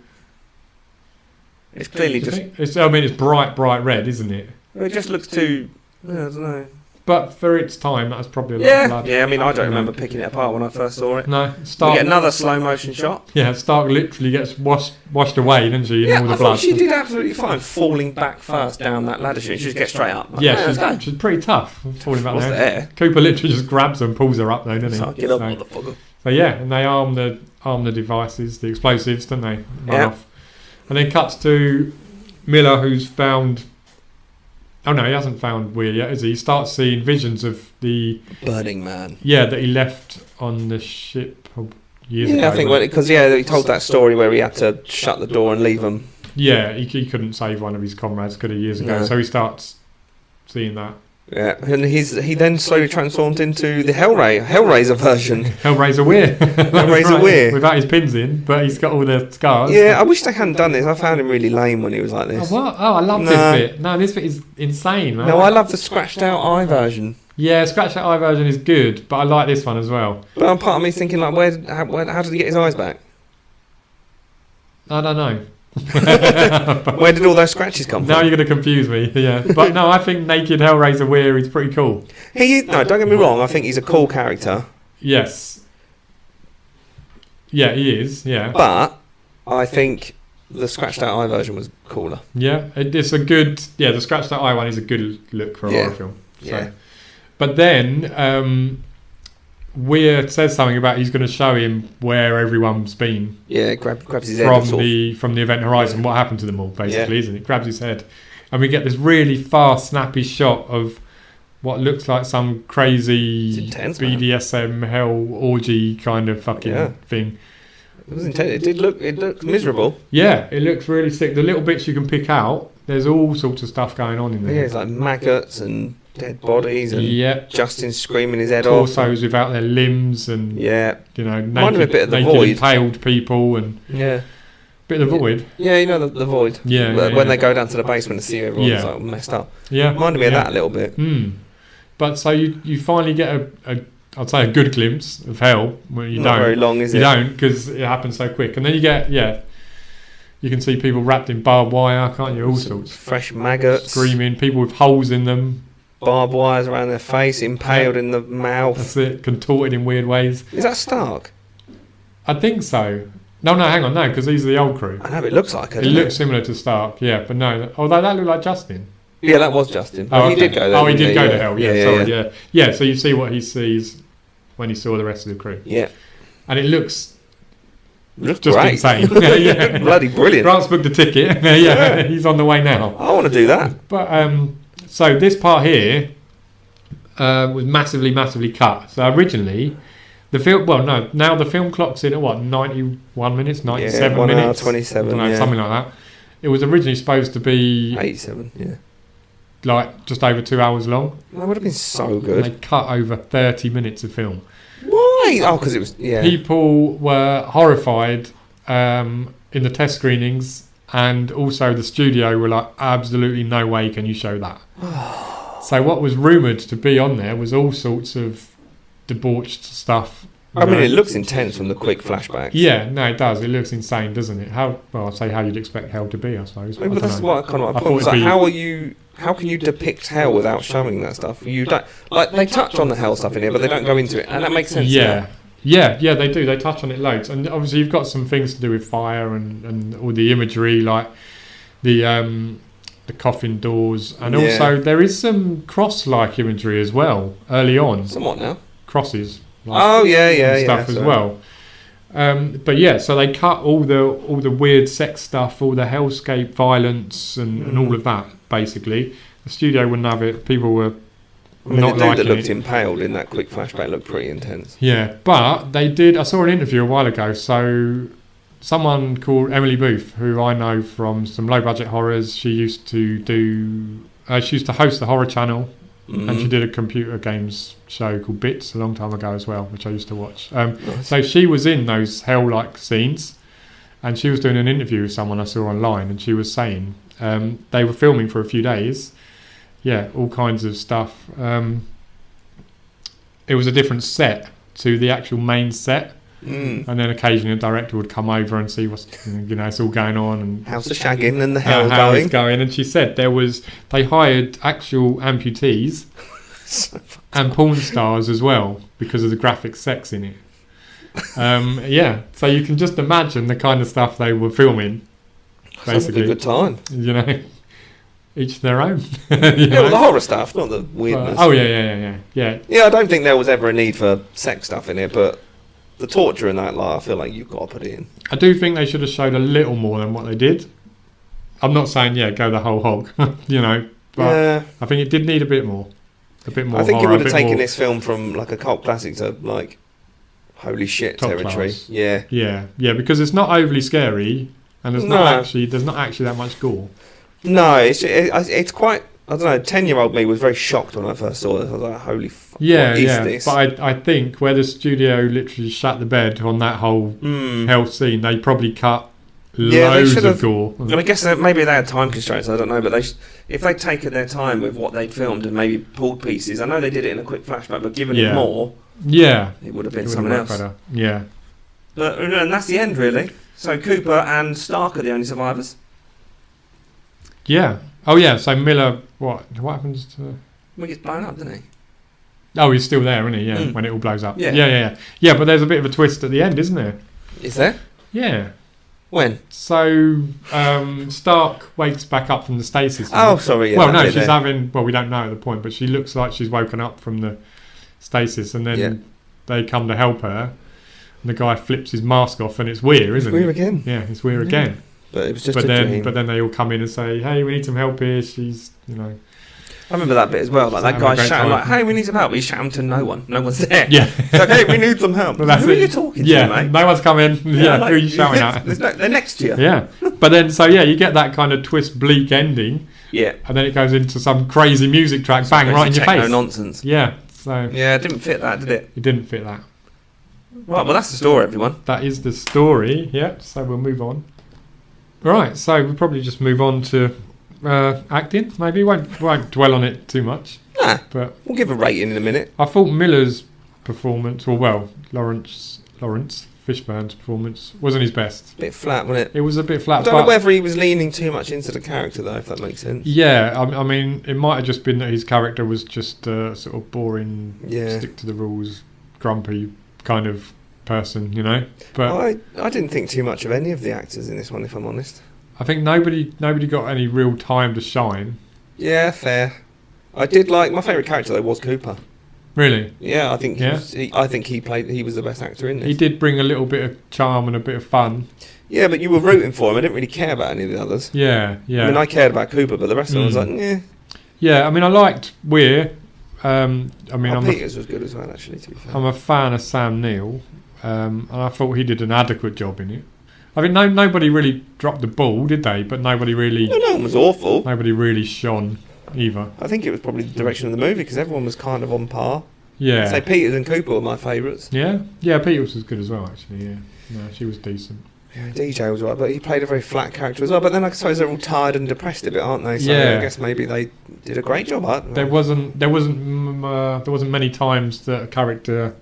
It's clearly just... It's bright red, isn't it? It just looks too... I don't know. But for its time, that was probably a lot of blood. Yeah, I mean, I don't remember picking it apart when I first saw it. No, Stark... We get another slow motion shot. Yeah, Stark literally gets washed away, doesn't she, in all the blood. I thought she did absolutely fine falling back first down that ladder chute. She just gets straight up. Like, she's pretty tough falling back there. Cooper literally just grabs her and pulls her up, though, doesn't he? So get up, motherfucker. So yeah, and they arm the devices, the explosives, don't they? Run off. And then cuts to Miller, who's found... Oh no, he hasn't found Weir yet, has he? He starts seeing visions of the... Burning Man. Yeah, that he left on the ship years ago. Yeah, I think because he told that story where he had to shut the door and leave them. Yeah, he couldn't save one of his comrades, could he, years ago? No. So he starts seeing that. Yeah, and he then slowly transformed into the Hellraiser version. Hellraiser Weir. Hellraiser Weir. Without his pins in, but he's got all the scars. Yeah, I wish they hadn't done this. I found him really lame when he was like this. Oh, what? Oh, I love this bit. No, this bit is insane, man. No, I love the scratched out eye version. Yeah, scratched out eye version is good, but I like this one as well. But part of me thinking, like, how did he get his eyes back? I don't know. Where did all those scratches come from? Now you're going to confuse me. Yeah, but no, I think naked Hellraiser Weir is pretty cool. Don't get me wrong. I think he's a cool character. Yes, Yeah, he is. Yeah, but I think the scratched out eye version was cooler. yeah. It's a good. Yeah, the scratched out eye one is a good look for a Yeah. horror film. So. Yeah. But then Weir says something about he's going to show him where everyone's been Yeah, grabs his head from the event horizon. What happened to them all, basically, Yeah. isn't it? Grabs his head, and we get this really fast, snappy shot of what looks like some crazy It's intense, man. BDSM hell orgy kind of fucking Yeah. thing. It was intense. It looked miserable. Yeah, it looks really sick. The little bits you can pick out, there's all sorts of stuff going on in Yeah, there. it's like maggots and dead bodies and Yeah, Justin screaming his head off. torsos without their limbs and Yeah, you know, Reminded me a bit of The naked Void. impaled people and yeah. bit of the void. Yeah, you know the void. Yeah, when yeah. they go down to the basement to see everyone's Yeah. like messed up. Yeah, Reminded me of yeah. that a little bit. But so you finally get I'd say a good glimpse of hell. Well, you Not don't. very long, is You it? don't, because it happens so quick. And then you get you can see people wrapped in barbed wire, can't you? All sorts. Fresh maggots, Screaming, people with holes in them. barbed wires around their face, impaled in the mouth. That's it, contorted in weird ways. Is that Stark? I think so. No, hang on, no, because these are the old crew. I know it looks like it. It doesn't looks similar to Stark, yeah, but no. Although that looked like Justin. Yeah, that was Justin. Oh, He okay. did go there. Oh, he didn't did go to hell. Yeah, sorry. yeah. Yeah. So you see what he sees when he saw the rest of the crew, Yeah. and it looks Looks just great. insane. Yeah. Bloody brilliant. Grant's booked a ticket. Yeah, he's on the way now. I want to do that. But so this part here was massively cut. So originally, the film. Well, no. Now the film clocks in at what 91 minutes, 97 1 hour, minutes, 27, I don't know, yeah. something like that. It was originally supposed to be 87, yeah. like just over 2 hours long. That would have been so And good. they cut over 30 minutes of film. Why? Oh, because it was, yeah. People were horrified in the test screenings, and also the studio were like, absolutely no way can you show that. So what was rumoured to be on there was all sorts of debauched stuff. I mean, you know. it looks intense from the quick flashbacks. Yeah, no, it does. It looks insane, doesn't it? I'd say how you'd expect hell to be, I suppose. Maybe I don't that's know. what kind of my I point was. thought Like, it'd how can you depict hell without showing that stuff? You don't, like, they touch on the hell stuff in here, but they don't go into it, and that makes sense. Yeah, they do. They touch on it loads, and obviously you've got some things to do with fire and all the imagery, like the coffin doors, and Yeah. also there is some cross-like imagery as well early on. Somewhat now. Crosses. Like, Oh yeah, and stuff as so- well. But yeah, so they cut all the weird sex stuff, all the hellscape violence, and all of that. Basically, the studio wouldn't have it. People were I mean, not the dude that liking looked it. impaled in that quick flashback looked pretty intense. Yeah, but they did. I saw an interview a while ago. So someone called Emily Booth, who I know from some low budget horrors, she used to do. She used to host the Horror Channel. And she did a computer games show called Bits a long time ago as well, which I used to watch. Nice. So she was in those hell-like scenes, and she was doing an interview with someone I saw online, and she was saying they were filming for a few days. Yeah, all kinds of stuff. It was a different set to the actual main set, and then occasionally a director would come over and see what's it's all going on and How's the shagging and the hell how going? it's going. And she said they hired actual amputees and porn stars as well because of the graphic sex in it. Yeah, so you can just imagine the kind of stuff they were filming. Sounds like a Basically, good time. each their own. Yeah, well, the horror stuff, not the weirdness. Yeah. Yeah, I don't think there was ever a need for sex stuff in it, but the torture and that, like, I feel like you've got to put it in. I do think they should have showed a little more than what they did. I'm not saying go the whole hog, but Yeah. I think it did need a bit more. A bit more. I think it horror, would a have bit taken more this film from like a cult classic to like holy shit top territory. class. Yeah. Yeah, because it's not overly scary, and there's not actually that much gore. No, it's quite. I don't know. 10-year-old me was very shocked when I first saw this. I was like, "Holy fuck! What is this?" But I think where the studio literally shut the bed on that whole hell scene, they probably cut Yeah, they loads should of have- gore. And I guess that maybe they had time constraints. I don't know, but if they'd taken their time with what they'd filmed and maybe pulled pieces, I know they did it in a quick flashback, but given it more, Yeah, it would have been it would something have else. worked better. Yeah. But and that's the end, really. So Cooper and Stark are the only survivors. Yeah. Oh yeah. So Miller, what happens to? He gets blown up, doesn't he? Oh, he's still there, isn't he? Yeah. Mm. When it all blows up. Yeah. Yeah. But there's a bit of a twist at the end, isn't there? Is there? Yeah. When? So Stark wakes back up from the stasis. Oh, sorry. Yeah, well, no, she's there. having. Well, we don't know at the point, but she looks like she's woken up from the stasis, and then they come to help her. And the guy flips his mask off, and it's Weir, isn't it? Weir again. Yeah, it's Weir again. But it was just a dream. But then they all come in and say, "Hey, we need some help here." She's, you know. I remember that bit as well. Like that guy shouting, like, "Hey, we need some help." He's shouting to no one. No one's there. Yeah. It's like, "Hey, we need some help." Well, who are you talking to, mate? No one's coming. Yeah, like, who are you shouting at? They're next to you. Yeah. But then, so yeah, you get that kind of twist, bleak ending. Yeah. And then it goes into some crazy music track, bang, right in your face. No nonsense. Yeah. So. Yeah, it didn't fit that, did it? It didn't fit that. Right, well, that's the story, everyone. That is the story. Yep. So we'll move on. Right. So we'll probably just move on to acting. Maybe won't dwell on it too much. Nah. But we'll give a rating in a minute. I thought Miller's performance, Lawrence Fishburne's performance wasn't his best. Bit flat, wasn't it? It was a bit flat. I don't know whether he was leaning too much into the character, though, if that makes sense. Yeah, I mean, it might have just been that his character was just a sort of boring, stick to the rules, grumpy kind of person, you know. But I didn't think too much of any of the actors in this one, if I'm honest. I think nobody got any real time to shine. Yeah, fair. I did like my favourite character though was Cooper. Really? Yeah, I think he was the best actor in this. He did bring a little bit of charm and a bit of fun. Yeah, but you were rooting for him. I didn't really care about any of the others. Yeah. I mean, I cared about Cooper, but the rest of them was like, yeah. Yeah, I mean, I liked Weir. Peters was good as well, actually. To be fair, I'm a fan of Sam Neill, and I thought he did an adequate job in it. I mean, nobody really dropped the ball, did they? But nobody really. No one was awful. Nobody really shone either. I think it was probably the direction of the movie because everyone was kind of on par. Yeah. I'd say Peters and Cooper were my favourites. Yeah, Peters was good as well. Actually, yeah. No, she was decent. Yeah, DJ was right, but he played a very flat character as well. But then I suppose they're all tired and depressed a bit, aren't they? So I guess maybe they did a great job. There wasn't many times that a character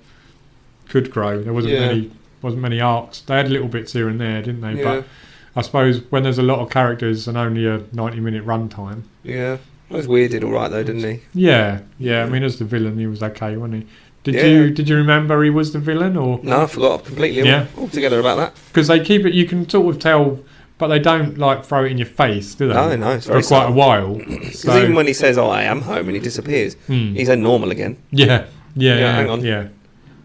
could grow. There wasn't many arcs. They had little bits here and there, didn't they? Yeah. But I suppose when there's a lot of characters and only a 90-minute runtime. Yeah, that was weird. Did all right though, didn't he? Yeah. I mean, as the villain, he was okay, wasn't he? Did you remember he was the villain or? No, I forgot completely. Altogether about that. Because they keep it, you can sort of tell, but they don't like throw it in your face, do they? No, it's very for quite a while. Because even when he says, "Oh, I am home," and he disappears, he's then normal again. Yeah. Hang on. Yeah.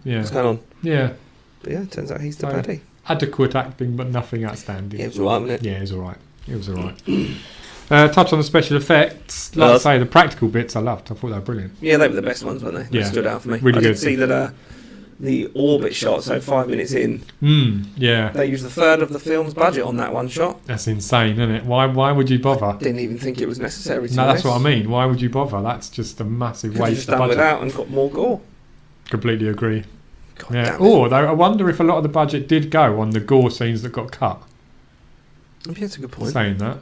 What's going on? Yeah. But yeah, it turns out he's the baddie. Adequate acting, but nothing outstanding. Yeah, it was alright, wasn't it? Yeah, it was alright. Touch on the special effects. Like I say, the practical bits I loved. I thought they were brilliant. Yeah, they were the best ones, weren't they? They stood out for me. Really good. I did see that the orbit shot, so 5 minutes in, yeah, they used a third of the film's budget on that one shot. That's insane, isn't it? Why would you bother? Didn't even think it was necessary to. No, that's what I mean. Why would you bother? That's just a massive waste of budget. Without and got more gore. Completely agree. God yeah. damn it. Or I wonder if a lot of the budget did go on the gore scenes that got cut. Maybe that's a good point. Saying that.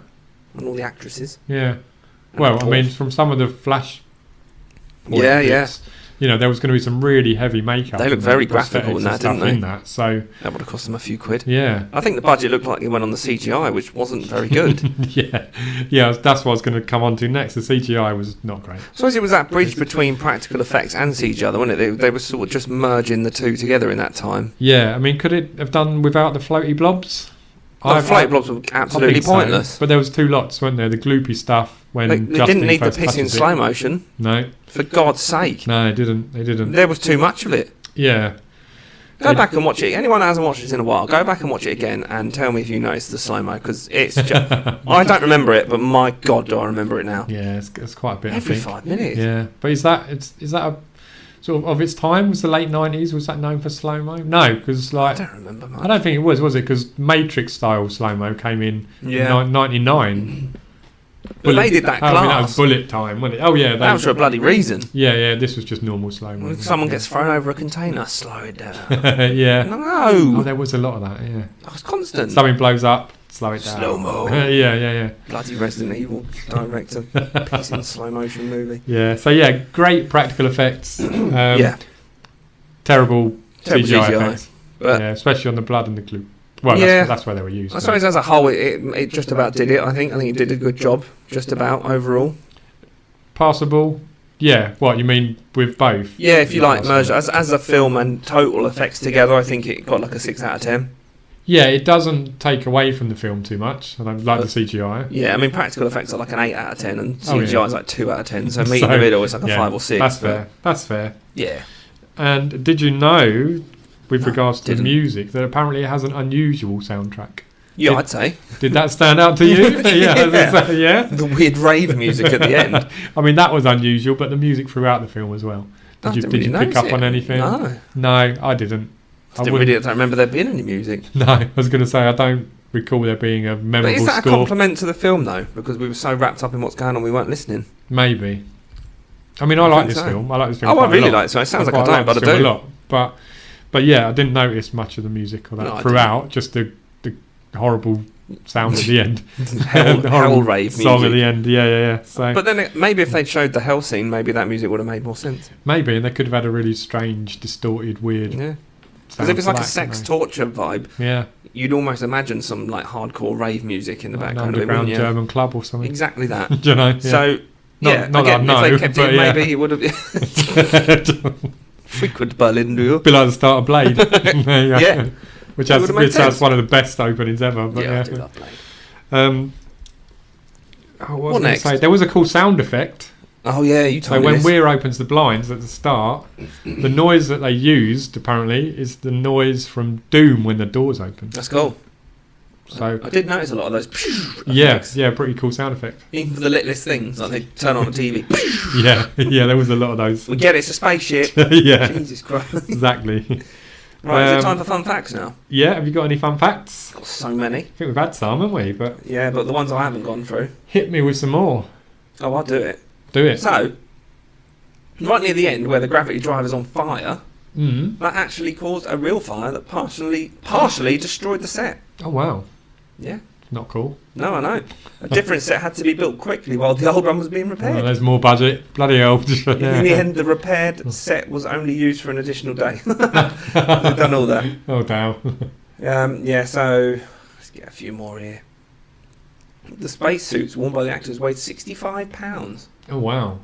And all the actresses. Yeah. Well, I mean, from some of the flash. Bits, you know, there was going to be some really heavy makeup. They look very graphical in that, didn't they? In that, so that would have cost them a few quid. Yeah. I think the budget looked like it went on the CGI, which wasn't very good. yeah. That's what I was going to come on to next. The CGI was not great. I suppose it was that bridge between practical effects and CGI, wasn't it? They were sort of just merging the two together in that time. Yeah. I mean, could it have done without the floaty blobs? The floaty blobs were absolutely pointless. So. But there was two lots, weren't there? The gloopy stuff when they didn't need the piss in slow it. Motion. No. For God's sake. No, they didn't. There was too much of it. Yeah. Go back and watch it. Anyone who hasn't watched it in a while, go back and watch it again and tell me if you noticed the slow-mo, because it's just... I don't remember it, but my God, do I remember it now. Yeah, it's quite a bit, Every I think. 5 minutes. Yeah. But is that a... Sort of its time, was the late 90s, was that known for slow-mo? No, because I don't remember much. I don't think it was it? Because Matrix-style slow-mo came in 99. But they did that class. I mean, that was bullet time, wasn't it? Oh, yeah. That was for a bloody reason. Yeah, this was just normal slow-mo. When someone gets thrown over a container, slow it down. Yeah. No. Oh, there was a lot of that, yeah. That was constant. Something blows up, slow it down. Slow-mo. Yeah. Bloody Resident Evil director. Piece in slow-motion movie. Yeah, so yeah, great practical effects. Terrible CGI effects. But especially on the blood and the glue. Well, that's where they were used. I suppose as a whole, it just about did it. I think it did a good job, just about overall. Passable. Yeah. What you mean with both? Yeah, if you like merge as a film and total effects together, I think it got like a 6 out of 10. Yeah, it doesn't take away from the film too much. I don't like the CGI. Yeah, I mean, practical effects are like an 8 out of 10, and Oh, CGI yeah. is like 2 out of 10. So meet in the middle is like a 5 or 6. That's but- fair. That's fair. Yeah. And did you know, with No, regards to the didn't. music, that apparently it has an unusual soundtrack? Yeah, I'd say. Did that stand out to you? Yeah. The weird rave music at the end. I mean, that was unusual, but the music throughout the film as well. I Did didn't you really pick up notice on it. anything? No. No, I didn't. I don't remember there being any music. No, I was going to say I don't recall there being a But memorable is that a score. compliment to the film, though? Because we were so wrapped up in what's going on, we weren't listening. Maybe. I mean, I like think this so. film. I like this film. Oh, I quite a really lot. like it. So it sounds like quite I don't, like but this I film do. a lot. But yeah, I didn't notice much of the music or that No, I throughout. Just the horrible sound at the end. Hell, The horrible hell rave song at music. the end. Yeah. So But then maybe if they'd showed the hell scene, maybe that music would have made more sense. maybe, and they could have had a really strange, distorted, weird. Yeah. Because sound if it's to like a that, sex couldn't torture vibe, they? Yeah, you'd almost imagine some like hardcore rave music in the like an background of it, underground wouldn't you? German club or something. Exactly that. Do you know? Yeah. So, Not- yeah, not that again, I if know, they kept but it, yeah. maybe it would have frequent Berlin do. Be like the start of Blade. There you go. Yeah. Which It has would've made which has sense. one of the best openings ever. But Yeah, yeah. I do love Blade. What was What I gonna next? say? There was a cool sound effect. Oh yeah, you So told me when this. Weir opens the blinds at the start, the noise that they used apparently is the noise from Doom when the doors open. That's cool. So I did notice a lot of those. yeah, effects. pretty cool sound effect. Even for the littlest things, like they turn on the TV. Yeah, there was a lot of those. We get it, it's a spaceship. Yeah, Jesus Christ. exactly. Right, is it Um, time for fun facts now? Yeah, have you got any fun facts? Got so many. I think we've had some, haven't we? But Yeah, but the ones I haven't gone through. hit me with some more. Oh, I'll do it. Do it. So, right near the end, where the gravity driver's on fire, Mm. that actually caused a real fire that partially destroyed the set. Oh wow, Yeah. not cool. No, I know. A different set had to be built quickly while the old one was being Well, repaired. there's more budget. Bloody hell. In the end, the repaired set was only used for an additional day. They've done all that. Oh damn. Yeah, so let's get a few more here. The spacesuits worn by the actors weighed 65 pounds. Oh wow,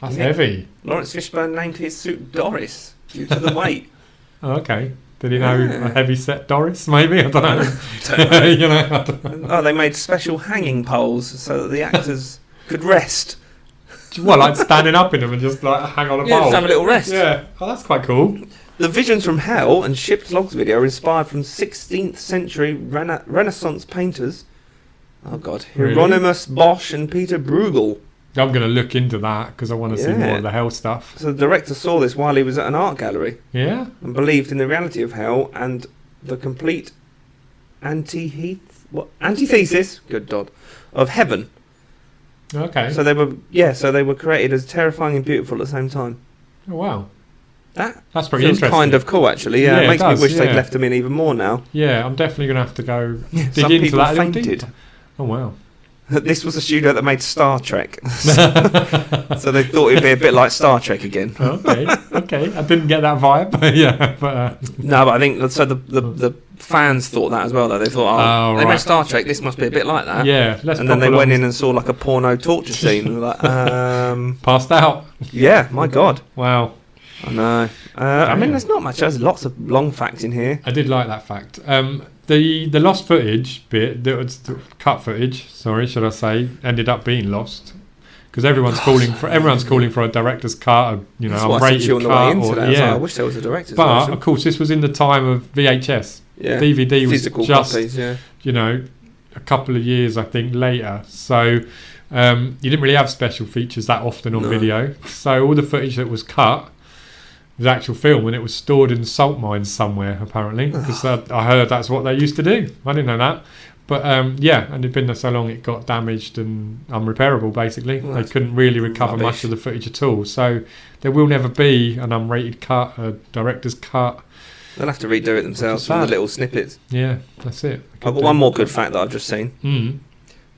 that's Yeah. heavy. Lawrence Fishburne named his suit Doris due to the weight. Oh, okay. Did he know Yeah. a heavy set Doris? Maybe I don't know. Don't know. You know. I don't know. Oh, they made special hanging poles so that the actors could rest. Well, like standing up in them and just like hang on a Yeah, pole. just have a little rest. Yeah. Oh, that's quite cool. The visions from hell and ship's logs video are inspired from 16th century Renaissance painters. Oh God, Really? Hieronymus Bosch and Peter Bruegel. I'm going to look into that because I want to see Yeah. more of the hell stuff. So the director saw this while he was at an art gallery Yeah. and believed in the reality of hell and the complete antithesis, good God, of heaven. Okay. So they were created as terrifying and beautiful at the same time. Oh, wow. That That's pretty feels interesting. kind of cool, actually. Yeah, Yeah, it it makes does, me wish they'd yeah. left them in even more now. Yeah, I'm definitely going to have to go dig Some into people that a little fainted. deeper. Oh, wow. This was a studio that made Star Trek, so they thought it'd be a bit like Star Trek again. Okay. I didn't get that vibe. Yeah, but No, but I think so. The fans thought that as well. Though they thought, Oh, they made right. Star Trek. This must be a bit like that. yeah, let's And then pop they went along. in and saw like a porno torture scene. And were like, Passed out. yeah, my God. Wow. I know. I mean, there's not much. There's lots of long facts in here. I did like that fact. The lost footage bit, that was the cut footage, sorry, should I say, ended up being lost because everyone's calling for a director's cut, That's a what I said to you rated on the way cut, into or, that. I was like, yeah. I wish there was a director's But version. of course, this was in the time of VHS. Yeah. DVD was Physical just copies. Yeah. a couple of years I think later. So you didn't really have special features that often on No. video. So all the footage that was cut was actual film, and it was stored in salt mines somewhere apparently, because I heard that's what they used to do. I didn't know that, but and it'd been there so long it got damaged and unrepairable. Basically, Well, they that's couldn't really recover rubbish. much of the footage at all. So there will never be an unrated cut, a director's cut. They'll have to redo it themselves Which is from the sad. little snippets. Yeah, that's it. I've got one more good fact that I've just seen. Mm.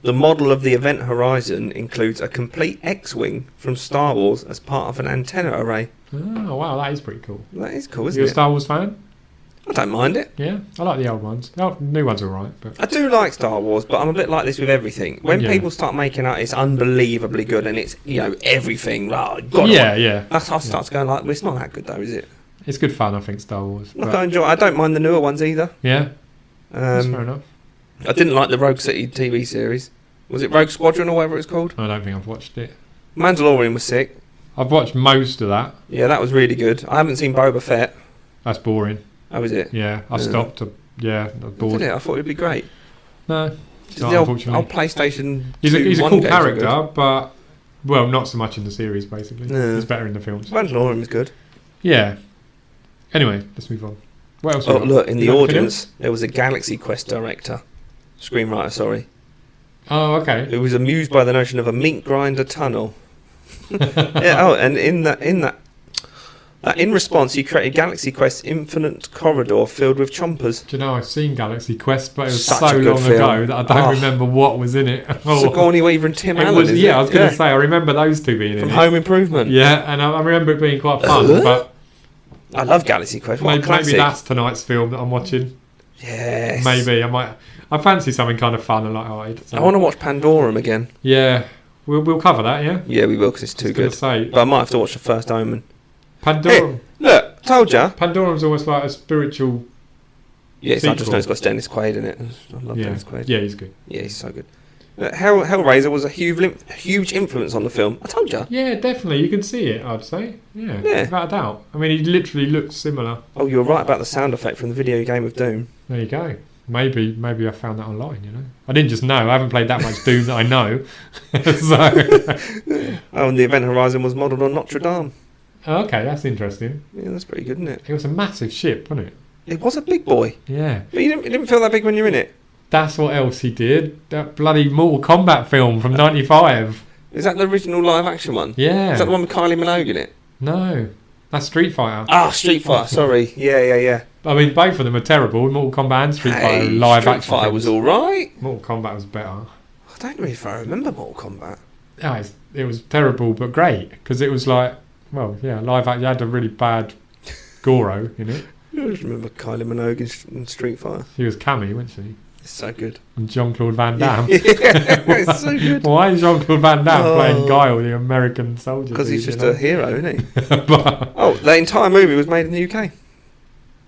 The model of the Event Horizon includes a complete X-wing from Star Wars as part of an antenna array. Oh wow, that is pretty cool. That is cool, You isn't a it? Star Wars fan? I don't mind it. Yeah, I like the old ones. The new ones are alright, but I do like Star Wars, but I'm a bit like this with everything. When Yeah. people start making out it's unbelievably good and it's, everything, God, yeah, that's how I start going like, well, it's not that good though, is it? it's good fun. I think Star Wars. Look, But, I don't mind the newer ones either. yeah, That's fair enough. I didn't like the Rogue City TV series. Was it Rogue Squadron or whatever it's called? I don't think I've watched it. Mandalorian was sick. I've watched most of that. Yeah, that was really good. I haven't seen Boba Fett. That's boring. Oh, is it? Yeah, I stopped. I was bored. Did it? I thought it'd be great. No, it's not, The old unfortunately. PlayStation. He's a 1 cool games were character, but well, not so much in the series. Basically, No. he's better in the films. good. Mandalorian was good. Yeah. Anyway, let's move on. What else? Oh, we got? look, in the Is that audience, there was a Galaxy Quest screenwriter, sorry, Oh, okay. who was amused by the notion of a meat grinder tunnel. Yeah. Oh, and in response, he created Galaxy Quest Infinite Corridor filled with chompers. Do you know, I've seen Galaxy Quest, but it was Such so a good long film. ago that I don't Oh. remember what was in it. Sigourney Weaver and Tim It Allen. was, is yeah, it? I was going to say, I remember those two being From in it. Home Improvement. Yeah, and I remember it being quite fun, but I love Galaxy Quest. What a maybe classic. that's tonight's film that I'm watching. Yes. Maybe I fancy something kind of fun and light-hearted. So. I want to watch Pandorum again. Yeah, we'll cover that. Yeah, Yeah, we will because it's too I was gonna good. say But I might have to watch the first Omen. Pandorum. Look, told ya. Pandorum's almost like a spiritual. Yeah, I just Sequel. know it's got Dennis Quaid in it. I love Yeah, Dennis Quaid. yeah, he's good. Yeah, he's so good. Hellraiser was a huge influence on the film. I told ya. Yeah, definitely, you can see it. I'd say. Yeah, Yeah. without a doubt. I mean, he literally looks similar. Oh, you're right about the sound effect from the video game of Doom. There you go. Maybe I found that online. You know, I didn't just know. I haven't played that much Doom that I know. So, Oh, and the Event Horizon was modelled on Notre Dame. okay, that's interesting. Yeah, that's pretty good, isn't it? It was a massive ship, wasn't it? It was a big boy. Yeah. But it didn't feel that big when you're in it. That's what else he did. That bloody Mortal Kombat film from '95. Is that the original live action one? Yeah. Is that the one with Kylie Minogue in it? No, that's Street Fighter. Ah, Street Fighter, sorry. Yeah. I mean, both of them are terrible. Mortal Kombat and Street Fighter live Street action. Fighter was alright. Mortal Kombat was better. I don't know if I remember Mortal Kombat. Yeah, it was terrible but great because it was like, well, yeah, live action. You had a really bad Goro in it. I just remember Kylie Minogue in Street Fighter. She was Cammy, wasn't she? It's so good. And Jean-Claude Van Damme. Yeah, it's so good. Why is Jean-Claude Van Damme Oh. playing Guile, the American soldier? Because he's dude, just you know? a hero, isn't he? But- Oh, the entire movie was made in the UK.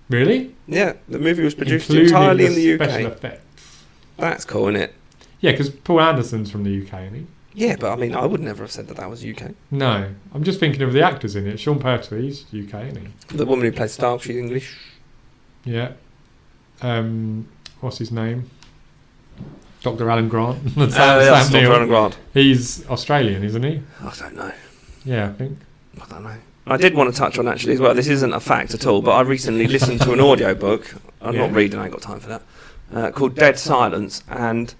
really? Yeah, the movie was produced Including entirely in the special UK. effects. That's cool, isn't it? Yeah, because Paul Anderson's from the UK, isn't he? Yeah, but I mean, I would never have said that was UK. No, I'm just thinking of the actors in it. Sean Pertwee's UK, isn't he? The woman who played Stark, she's English. Yeah. What's his name? Dr. Alan Grant. Sam That's Neill. Dr. Alan Grant. He's Australian, isn't he? I don't know. Yeah, I think. I don't know. I did want to touch on actually as well. This isn't a fact at all, but I recently listened to an audio book. I'm Yeah. not reading. I ain't got time for that. Called Dead Silence, and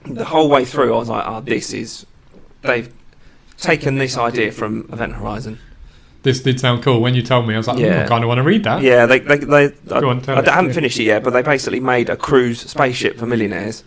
the whole way through, I was like, "Oh, they've taken this idea from Event Horizon." This did sound cool. When you told me, I was like, Yeah. I kind of want to read that. Yeah, they Go on, tell I it. haven't Yeah. finished it yet, but they basically made a cruise spaceship for millionaires.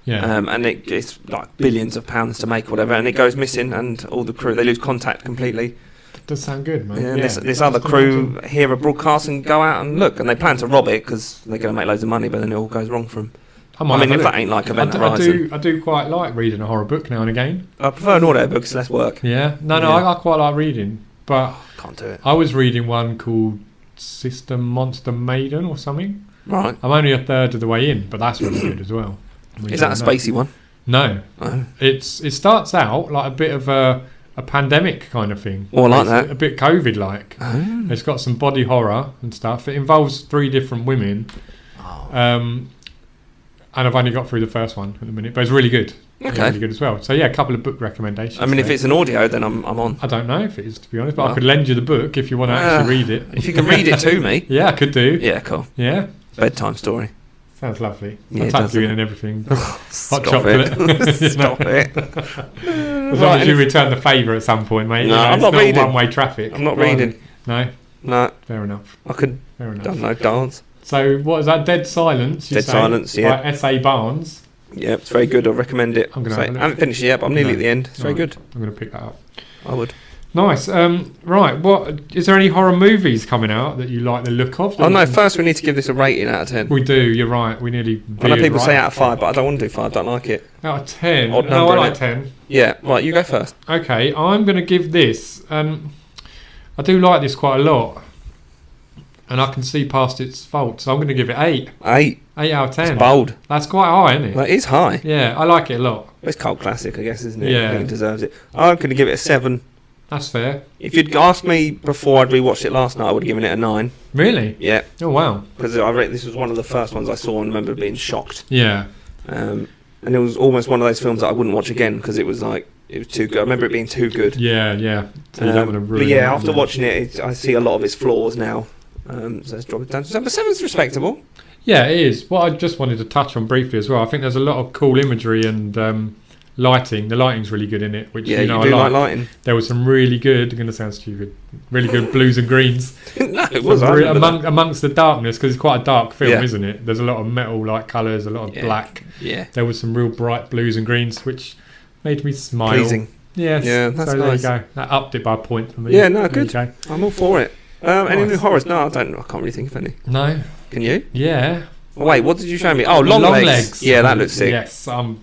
Yeah. And it's like billions of pounds to make, or whatever, and it goes missing, and all the crew they lose contact completely. That does sound good, man. Yeah, and Yeah. this other crew hear a broadcast and go out and look, and they plan to rob it because they're going to make loads of money, but then it all goes wrong for them. I mean, if that ain't like Event Horizon, I do quite like reading a horror book now and again. I prefer an audio book, it's less work. Yeah. No, Yeah. I quite like reading. But Can't do it. I was reading one called System Monster Maiden or something. Right? I'm only a third of the way in, but that's really good as well. Is that a spacey one? No. Oh. It starts out like a bit of a pandemic kind of thing. Oh, I like It's that. A bit COVID-like. Oh. It's got some body horror and stuff. It involves 3 different women. And I've only got through the first one at the minute, but it's really good. It's Okay. really good as well. So yeah, a couple of book recommendations. I mean, if there. it's an audio, then I'm on. I don't know if it is, to be honest, but Well. I could lend you the book if you want to actually read it. If you can read it to me, Yeah, I could do. yeah, cool. Yeah, Bedtime story. sounds lovely. Yeah, I'll it tuck does, you in doesn't and everything. Stop chocolate. it. Stop it. As long as you return the favour at some point, mate. No, you know, I'm it's not reading. one-way traffic. I'm not Right. reading. No, No, fair enough. I could, Fair enough. don't know, dance. So what is that? Dead Silence. You Dead say, Silence, yeah. By S.A. Barnes. Yeah, it's very good. I recommend it. I'm gonna So, have a look. I haven't finished it yet, but I'm nearly No. at the end. It's very Right. good. I'm going to pick that up. I would. Nice. Right. What is there any horror movies coming out that you like the look of? Oh no! First, we need to give this a rating out of 10. We do. You're right. We nearly. I know veered people right say out of 5, but I don't want to do 5. Don't like it. Out of 10. Odd No, number, I like innit? 10. Yeah, right. You go first. Okay, I'm going to give this. I do like this quite a lot. and I can see past its faults. So I'm going to give it 8. 8. 8 out of 10. It's bold. That's quite high, isn't it? Well, it is high. Yeah, I like it a lot. It's cult classic, I guess, isn't it? Yeah. I think it deserves it. I'm going to give it a 7. That's fair. If you'd asked me before I'd rewatched it last night, I would have given it a 9. Really? Yeah. Oh, wow. Because I read this was one of the first ones I saw and remember being shocked. Yeah. And it was almost one of those films that I wouldn't watch again because it was too good. I remember it being too good. Yeah. So you don't want to ruin but yeah, it, after watching it, I see a lot of its flaws now. So let's drop it down to 7. But 7's respectable. Yeah, it is. What I just wanted to touch on briefly as well, I think there's a lot of cool imagery and lighting. The lighting's really good in it, which Yeah, you know you do I like lighting. There was some really good, I'm going to sound stupid, really good blues and greens. No, it was. I remember that. Amongst the darkness, because it's quite a dark film, Yeah. isn't it? There's a lot of metal-like colours, a lot of black. Yeah. There was some real bright blues and greens, which made me smile. Pleasing. Yes. Yeah, that's so nice. there you go. That upped it by a point for me. Yeah, no, There you good. go. I'm all for it. Any Nice. new horrors? No, I can't really think of any. No. Can you? Yeah. Oh, wait, what did you show me? Oh, long legs. Yeah, that looks sick. Yes, I'm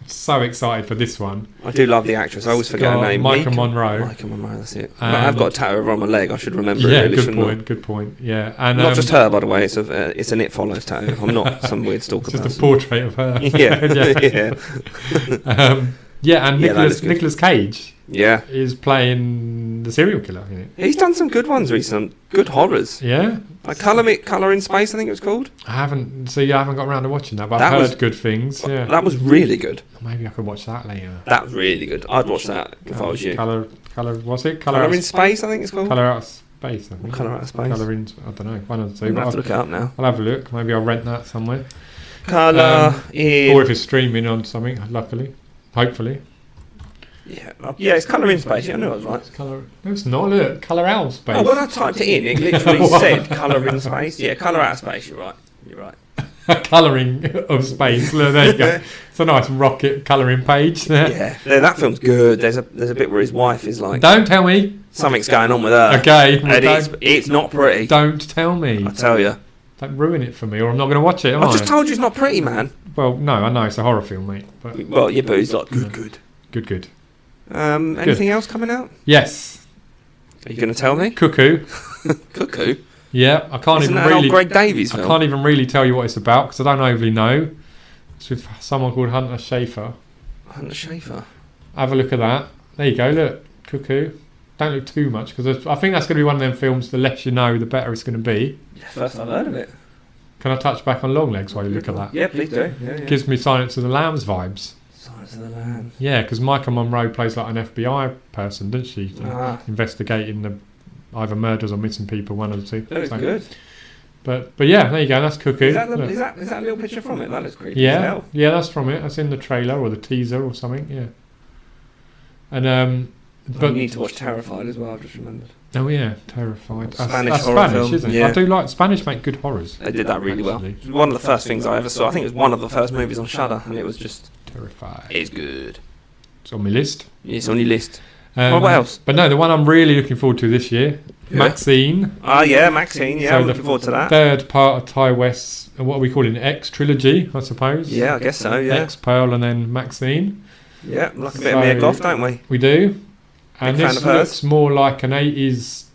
so excited for this one. I do love the actress. I always forget her Got name. Micah Monroe. Micah Monroe, that's it. I've got a tattoo over on my leg. I should remember Yeah, it. Really, good shouldn't I? point. Good point. Yeah, and Not just her, by the way. It's an It Follows tattoo. I'm not some weird stalker just person. a portrait of her. Yeah. Yeah, and Yeah, that looks good. Nicolas Cage Yeah. is playing the serial killer in it. He's done some good ones recently. Good horrors. Yeah, Like Colour in Space, I think it was called. I haven't got around to watching that, but That I've was- heard good things. Yeah, That was really good. maybe I could watch that later. That was really good. I'd watch that if I was you. Colour. What's it? Colour in Space, I think it's called. Colour Out of Space. I think. Colour Out of Space. Colour in. I don't know. One of the two. I'm But going to have to look it up now. I'll have a look. Maybe I'll rent that somewhere. Colour in... Or if it's streaming on something, luckily. Hopefully. Yeah, it's Colour in Space. Yeah, I knew I was right. Colour. No, it's not. Look, Colour Out of Space. Oh, when I typed it in, it literally What? said Colour in Space. Yeah, Colour Out of Space, you're right. You're right. Colouring of space. Look, there you go. It's a nice rocket colouring page there. Yeah, that film's good. There's a bit where his wife is like... Don't tell me. Something's going on with her. Okay. And it's not pretty. Don't tell me. I tell you. Don't ruin it for me, or I'm not going to watch it. Am I I? just told you it's not pretty, man. Well, no, I know it's a horror film, mate. But Well, yeah, but it's like good. good. Anything else coming out? Yes. Are you going to tell me? Cuckoo. Cuckoo. Yeah, I can't Isn't even that an really. old Greg Davies I film? can't even really tell you what it's about because I don't overly know. It's with someone called Hunter Schafer. Hunter Schafer. Have a look at that. There you go. Look, Cuckoo. Don't look too much because I think that's going to be one of them films. The less you know, the better it's going to be. Yeah, first I've heard of it. Can I touch back on Longlegs while you look at that? Yeah, please do. Yeah. Gives me Silence of the Lambs vibes. Silence of the Lambs. Yeah, because Micah Monroe plays like an FBI person, doesn't she? Investigating the either murders or missing people, one of the two. That looks So- good. But yeah, there you go. That's Cuckoo. Is that Look. is that a little picture from it? That looks creepy as Yeah, hell. yeah, that's from it. That's in the trailer or the teaser or something. Yeah. And But you need to watch Terrified as well, I've just remembered. oh yeah, Terrified. Spanish that's horror Spanish, film, isn't it? yeah. I do like Spanish. Make good horrors. They did that really well. Actually. It was one of the first things I ever saw. I think it was one of the first movies on Shudder, and it was just... Terrified. It's good. It's on my list. It's on your list. What else? But no, the one I'm really looking forward to this year, Yeah. Maxine. Yeah, Maxine. Yeah, So I'm the looking forward to that. Third part of Ty West's, what are we calling it? X trilogy, I suppose. Yeah, I guess so, yeah. X Pearl and then Maxine. Yeah, like a bit of Mia Goth, don't we? We do. And Big fan this of hers. looks more like an 80s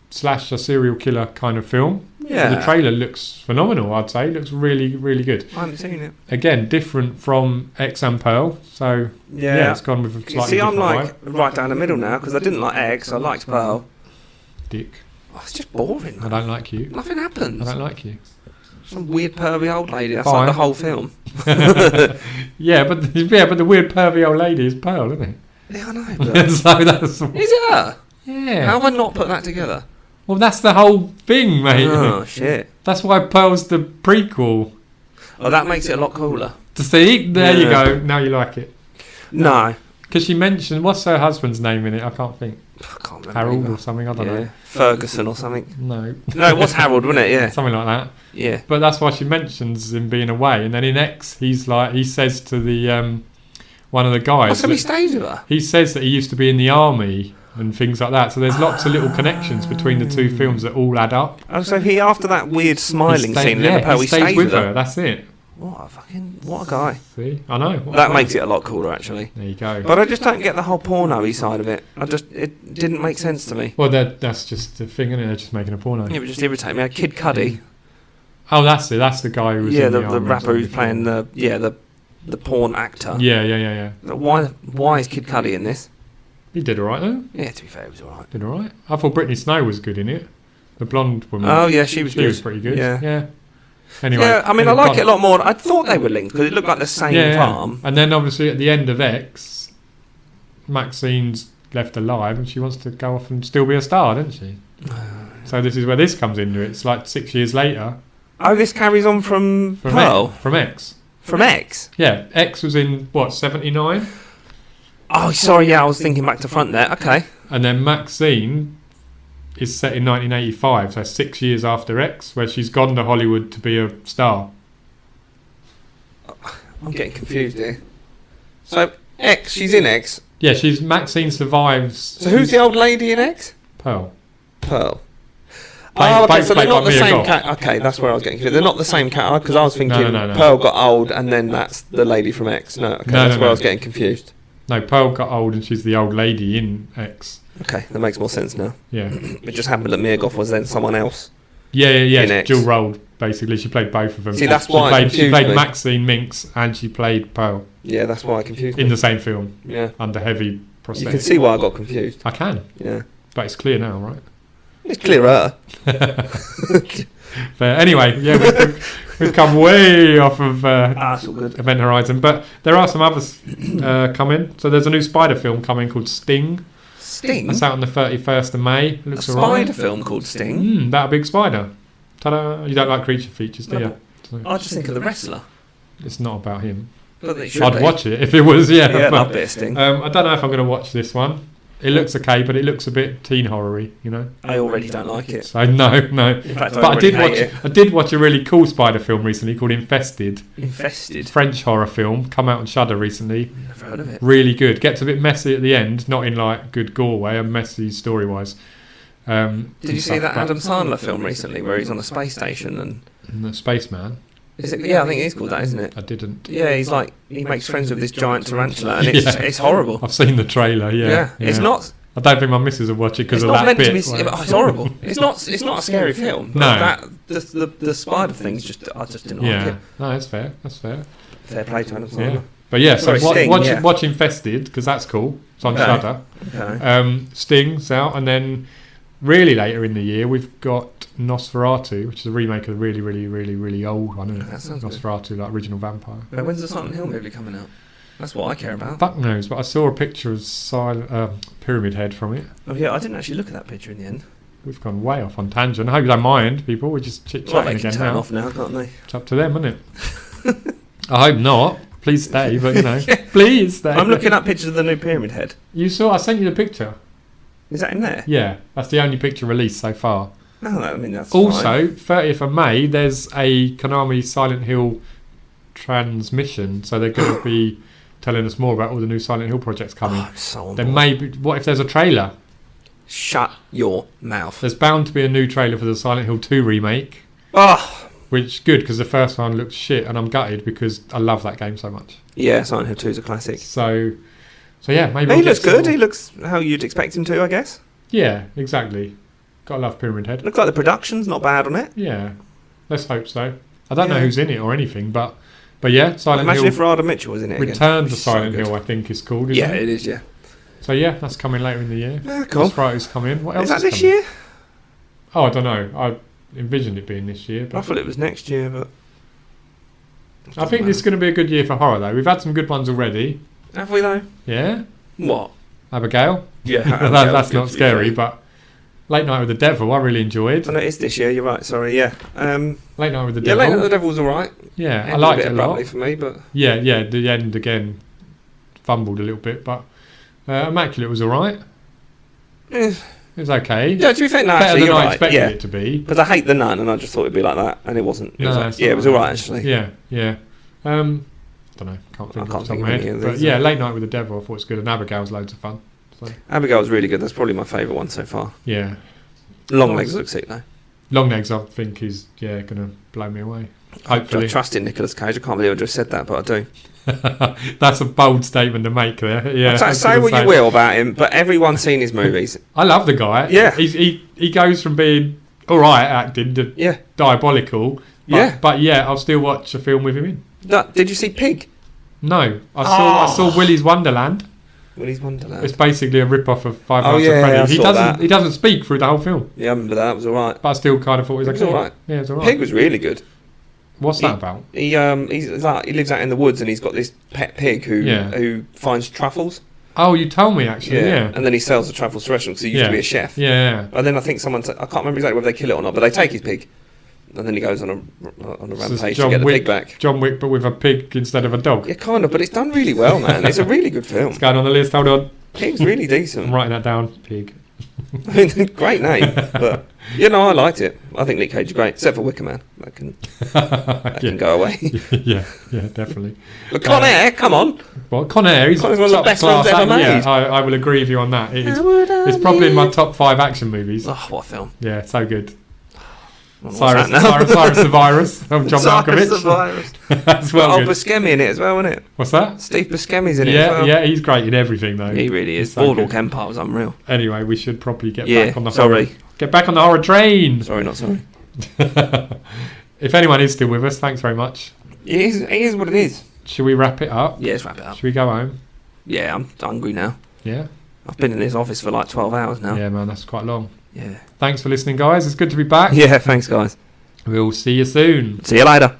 slash a serial killer kind of film. Yeah. The trailer looks phenomenal, I'd say. It looks really, really good. I haven't seen it. Again, different from X and Pearl. So, yeah, it's gone with a slightly See, I'm different like right down the middle now, because I didn't like X, I liked Pearl. Dick. Oh, it's just boring. I don't like you. Nothing happens. I don't like you. Some weird pervy old lady. That's Fine. like the whole film. yeah, but the weird pervy old lady is Pearl, isn't it? Yeah, I know. But... so that's Is it her? yeah. How have I not put that together? Well, that's the whole thing, mate. Oh, shit. That's why Pearl's the prequel. Oh, that makes it a lot cooler. To see, there you Yeah. go. Now you like it. No. Because she mentioned, what's her husband's name in it? I can't think. I can't remember. Harold either. or something. I don't know. Ferguson or something. No, No, it was Harold, wasn't it? Yeah. something like that. Yeah. But that's why she mentions him being away. And then in X, he says to the one of the Oh, guys. so he that- stays with her? he says that he used to be in the army and things like that. So there's lots of little connections between the two films that all add up. Oh, so he, after that weird smiling He scene in yeah, the Pearl, he he stays stays with her. That's it. What a guy. See, I know. That makes it a lot cooler, actually. There you go. But I just don't get the whole porno-y side of it. It didn't make sense to me. Well, that's just the thing, isn't it? They're just making a porno. It would just irritate me. Kid Cudi. Oh, that's it. That's the guy who was in the Army rapper who's before. playing the porn actor. Yeah. Why is Kid Cudi in this? He did alright though. Yeah, to be fair, it was alright. Did alright. I thought Brittany Snow was good in it. The blonde woman. Oh yeah, she was good. She was pretty good. Yeah. Anyway. Yeah, I mean, I like it a lot more. I thought they were linked because it looked like the same farm. And then obviously at the end of X, Maxine's left alive and she wants to go off and still be a star, doesn't she? So this is where this comes into it. It's like 6 years later. Oh, this carries on from Pearl? From X. From X? Yeah, X was in, 79? Oh, sorry, yeah, I was thinking back to front there. Okay. And then Maxine is set in 1985, so 6 years after X, where she's gone to Hollywood to be a star. I'm getting confused here. So, X, she's in X. Yeah, Maxine survives. So who's the old lady in X? Pearl. Pearl. Okay, so they're not the same cat. Okay, that's where I was getting confused. They're not the same cat, because I was thinking No. Pearl got old, and then that's the lady from X. No, okay, that's where I was getting confused. No, Pearl got old, and she's the old lady in X. Okay, that makes more sense now. Yeah. It just happened that Mia Goth was then someone else. Yeah. Dual role, basically. She played both of them. See, that's why she played Maxine Minx, and she played Pearl. Yeah, that's why I confused in the same film. Yeah. Under heavy prosthetics. You can see why I got confused. I can. Yeah. But it's clear now, right? It's clearer. But anyway, yeah, we've come way off of that's all good. Event Horizon, but there are some others coming. So there's a new Spider film coming called Sting. Sting? That's out on the 31st of May. It looks a spider film called Sting? That big spider. Ta-da! You don't like creature features, do you? So. I just think of the wrestler. It's not about him. But I'd watch it if it was, yeah. Yeah, love a bit of Sting. I don't know if I'm going to watch this one. It looks okay, but it looks a bit teen horror-y, you know. I already don't like it. So no. In fact, but I did watch a really cool spider film recently called Infested. Infested. French horror film, come out on Shudder recently. Never heard of it. Really good. Gets a bit messy at the end, not in like good gore way, and messy story-wise. Did you see that Adam Sandler film recently where he's on a space station and the Spaceman? Is it? Yeah, I think it is called that, isn't it? I didn't. Yeah, he makes friends with this giant tarantula, and it's horrible. I've seen the trailer. Yeah. It's not. I don't think my missus will watch it because of that bit. It's horrible. It's not a scary film. No. The spider things I just didn't like it. No, that's fair. Fair play to Adam Sandler. Yeah. But yeah, so Sting, watch Infested because that's cool. It's on Shudder. Okay. Sting's out, and then really later in the year we've got Nosferatu, which is a remake of the really, really, really, really old one. Isn't it? That sounds Nosferatu, like original vampire. But when's the Silent Hill movie coming out? That's what I care about. Fuck knows, but I saw a picture of Pyramid Head from it. Oh yeah, I didn't actually look at that picture in the end. We've gone way off on tangent. I hope you don't mind, people. We're just chit-chatting again turn now. Off now, can't they? It's up to them, isn't it? I hope not. Please stay, but please stay. I'm looking at pictures of the new Pyramid Head. You saw? I sent you the picture. Is that in there? Yeah, that's the only picture released so far. No, I mean that's also, fine. 30th of May, there's a Konami Silent Hill transmission, so they're going to be telling us more about all the new Silent Hill projects coming. I'm so there may be. What if there's a trailer? Shut your mouth. There's bound to be a new trailer for the Silent Hill 2 remake. Which good because the first one looked shit, and I'm gutted because I love that game so much. Yeah, Silent Hill 2 is a classic. So yeah, maybe he looks good. He looks how you'd expect him to, I guess. Yeah, exactly. Gotta love Pyramid Head. Looks like the production's not bad on it. Yeah, let's hope so. I don't know who's in it or anything, but yeah, Silent Imagine Hill. if Rada Mitchell was in it. Return to Silent Hill, I think is called. Isn't it? It is. Yeah. So yeah, that's coming later in the year. Cool. Nosferatu's coming. What else is that this coming? year? Oh, I don't know. I envisioned it being this year, but I thought it was next year, but I think this is going to be a good year for horror, though. We've had some good ones already. Have we though? Yeah. What? Abigail. Yeah, that's not scary, but Late Night with the Devil, I really enjoyed. I know it's this year. You're right. Sorry. Yeah. Late Night with the Yeah, Devil. Late Night with the Devil was all right. Yeah, I liked it a lot. For me, but yeah, the end again fumbled a little bit, but Immaculate was all right. It was okay. Yeah, to be fair, no, better actually, than you're I right. expected it to be. Because I hate The Nun, and I just thought it'd be like that, and it wasn't. It was all right actually. Yeah. I don't know. Can't think off the top of my head. But yeah, Late Night with the Devil, I thought it was good, and Abigail's loads of fun. So. Abigail was really good. That's probably my favourite one so far. Yeah. Longlegs looks sick though. Longlegs, I think, is going to blow me away. I Hopefully. trust in Nicolas Cage. I can't believe I just said that, but I do. That's a bold statement to make there. Yeah, Say what you will about him, but everyone's seen his movies. I love the guy. Yeah. He goes from being all right acting to diabolical. But I'll still watch a film with him in. Did you see Pig? No, I saw Willy's Wonderland. Willy's Wonderland. It's basically a rip-off of Five Nights at Freddy's. He doesn't speak through the whole film. Yeah, I remember that. It was all right. But I still kind of thought it was all right. Yeah, it was all right. Pig was really good. What's that about? He lives out in the woods and he's got this pet pig who finds truffles. Oh, you told me actually. Yeah. And then he sells the truffles to restaurants because he used to be a chef. Yeah. And then I think I can't remember exactly whether they kill it or not, but they take his pig. And then he goes on a rampage to get the pig back. John Wick, but with a pig instead of a dog. Yeah, kind of, but it's done really well, man. It's a really good film. It's going on the list. Hold on. Pig's really decent. I'm writing that down. Pig. Great name, but I liked it. I think Nick Cage is great, except for Wicker Man. That can go away. yeah, definitely. But Con Air, come on. Well, Con Air is one of the best films ever made. Yeah, I will agree with you on that. It's probably in my top 5 action movies. Oh, what a film! Yeah, so good. Cyrus the Virus from John Malkovich. Cyrus the Virus. That's well good. Buscemi in it as well, isn't it? What's that? Steve Buscemi's in it as well. Yeah, he's great in everything though. He really is. So Boardwalk Empire was unreal. Anyway, we should probably get back on the horror train. Sorry, not sorry. If anyone is still with us, thanks very much. It is what it is. Should we wrap it up? Yeah, let's wrap it up. Should we go home? Yeah, I'm hungry now. Yeah. I've been in this office for like 12 hours now. Yeah, man, that's quite long. Yeah. Thanks for listening, guys. It's good to be back. Yeah, thanks, guys. We'll see you soon. See you later.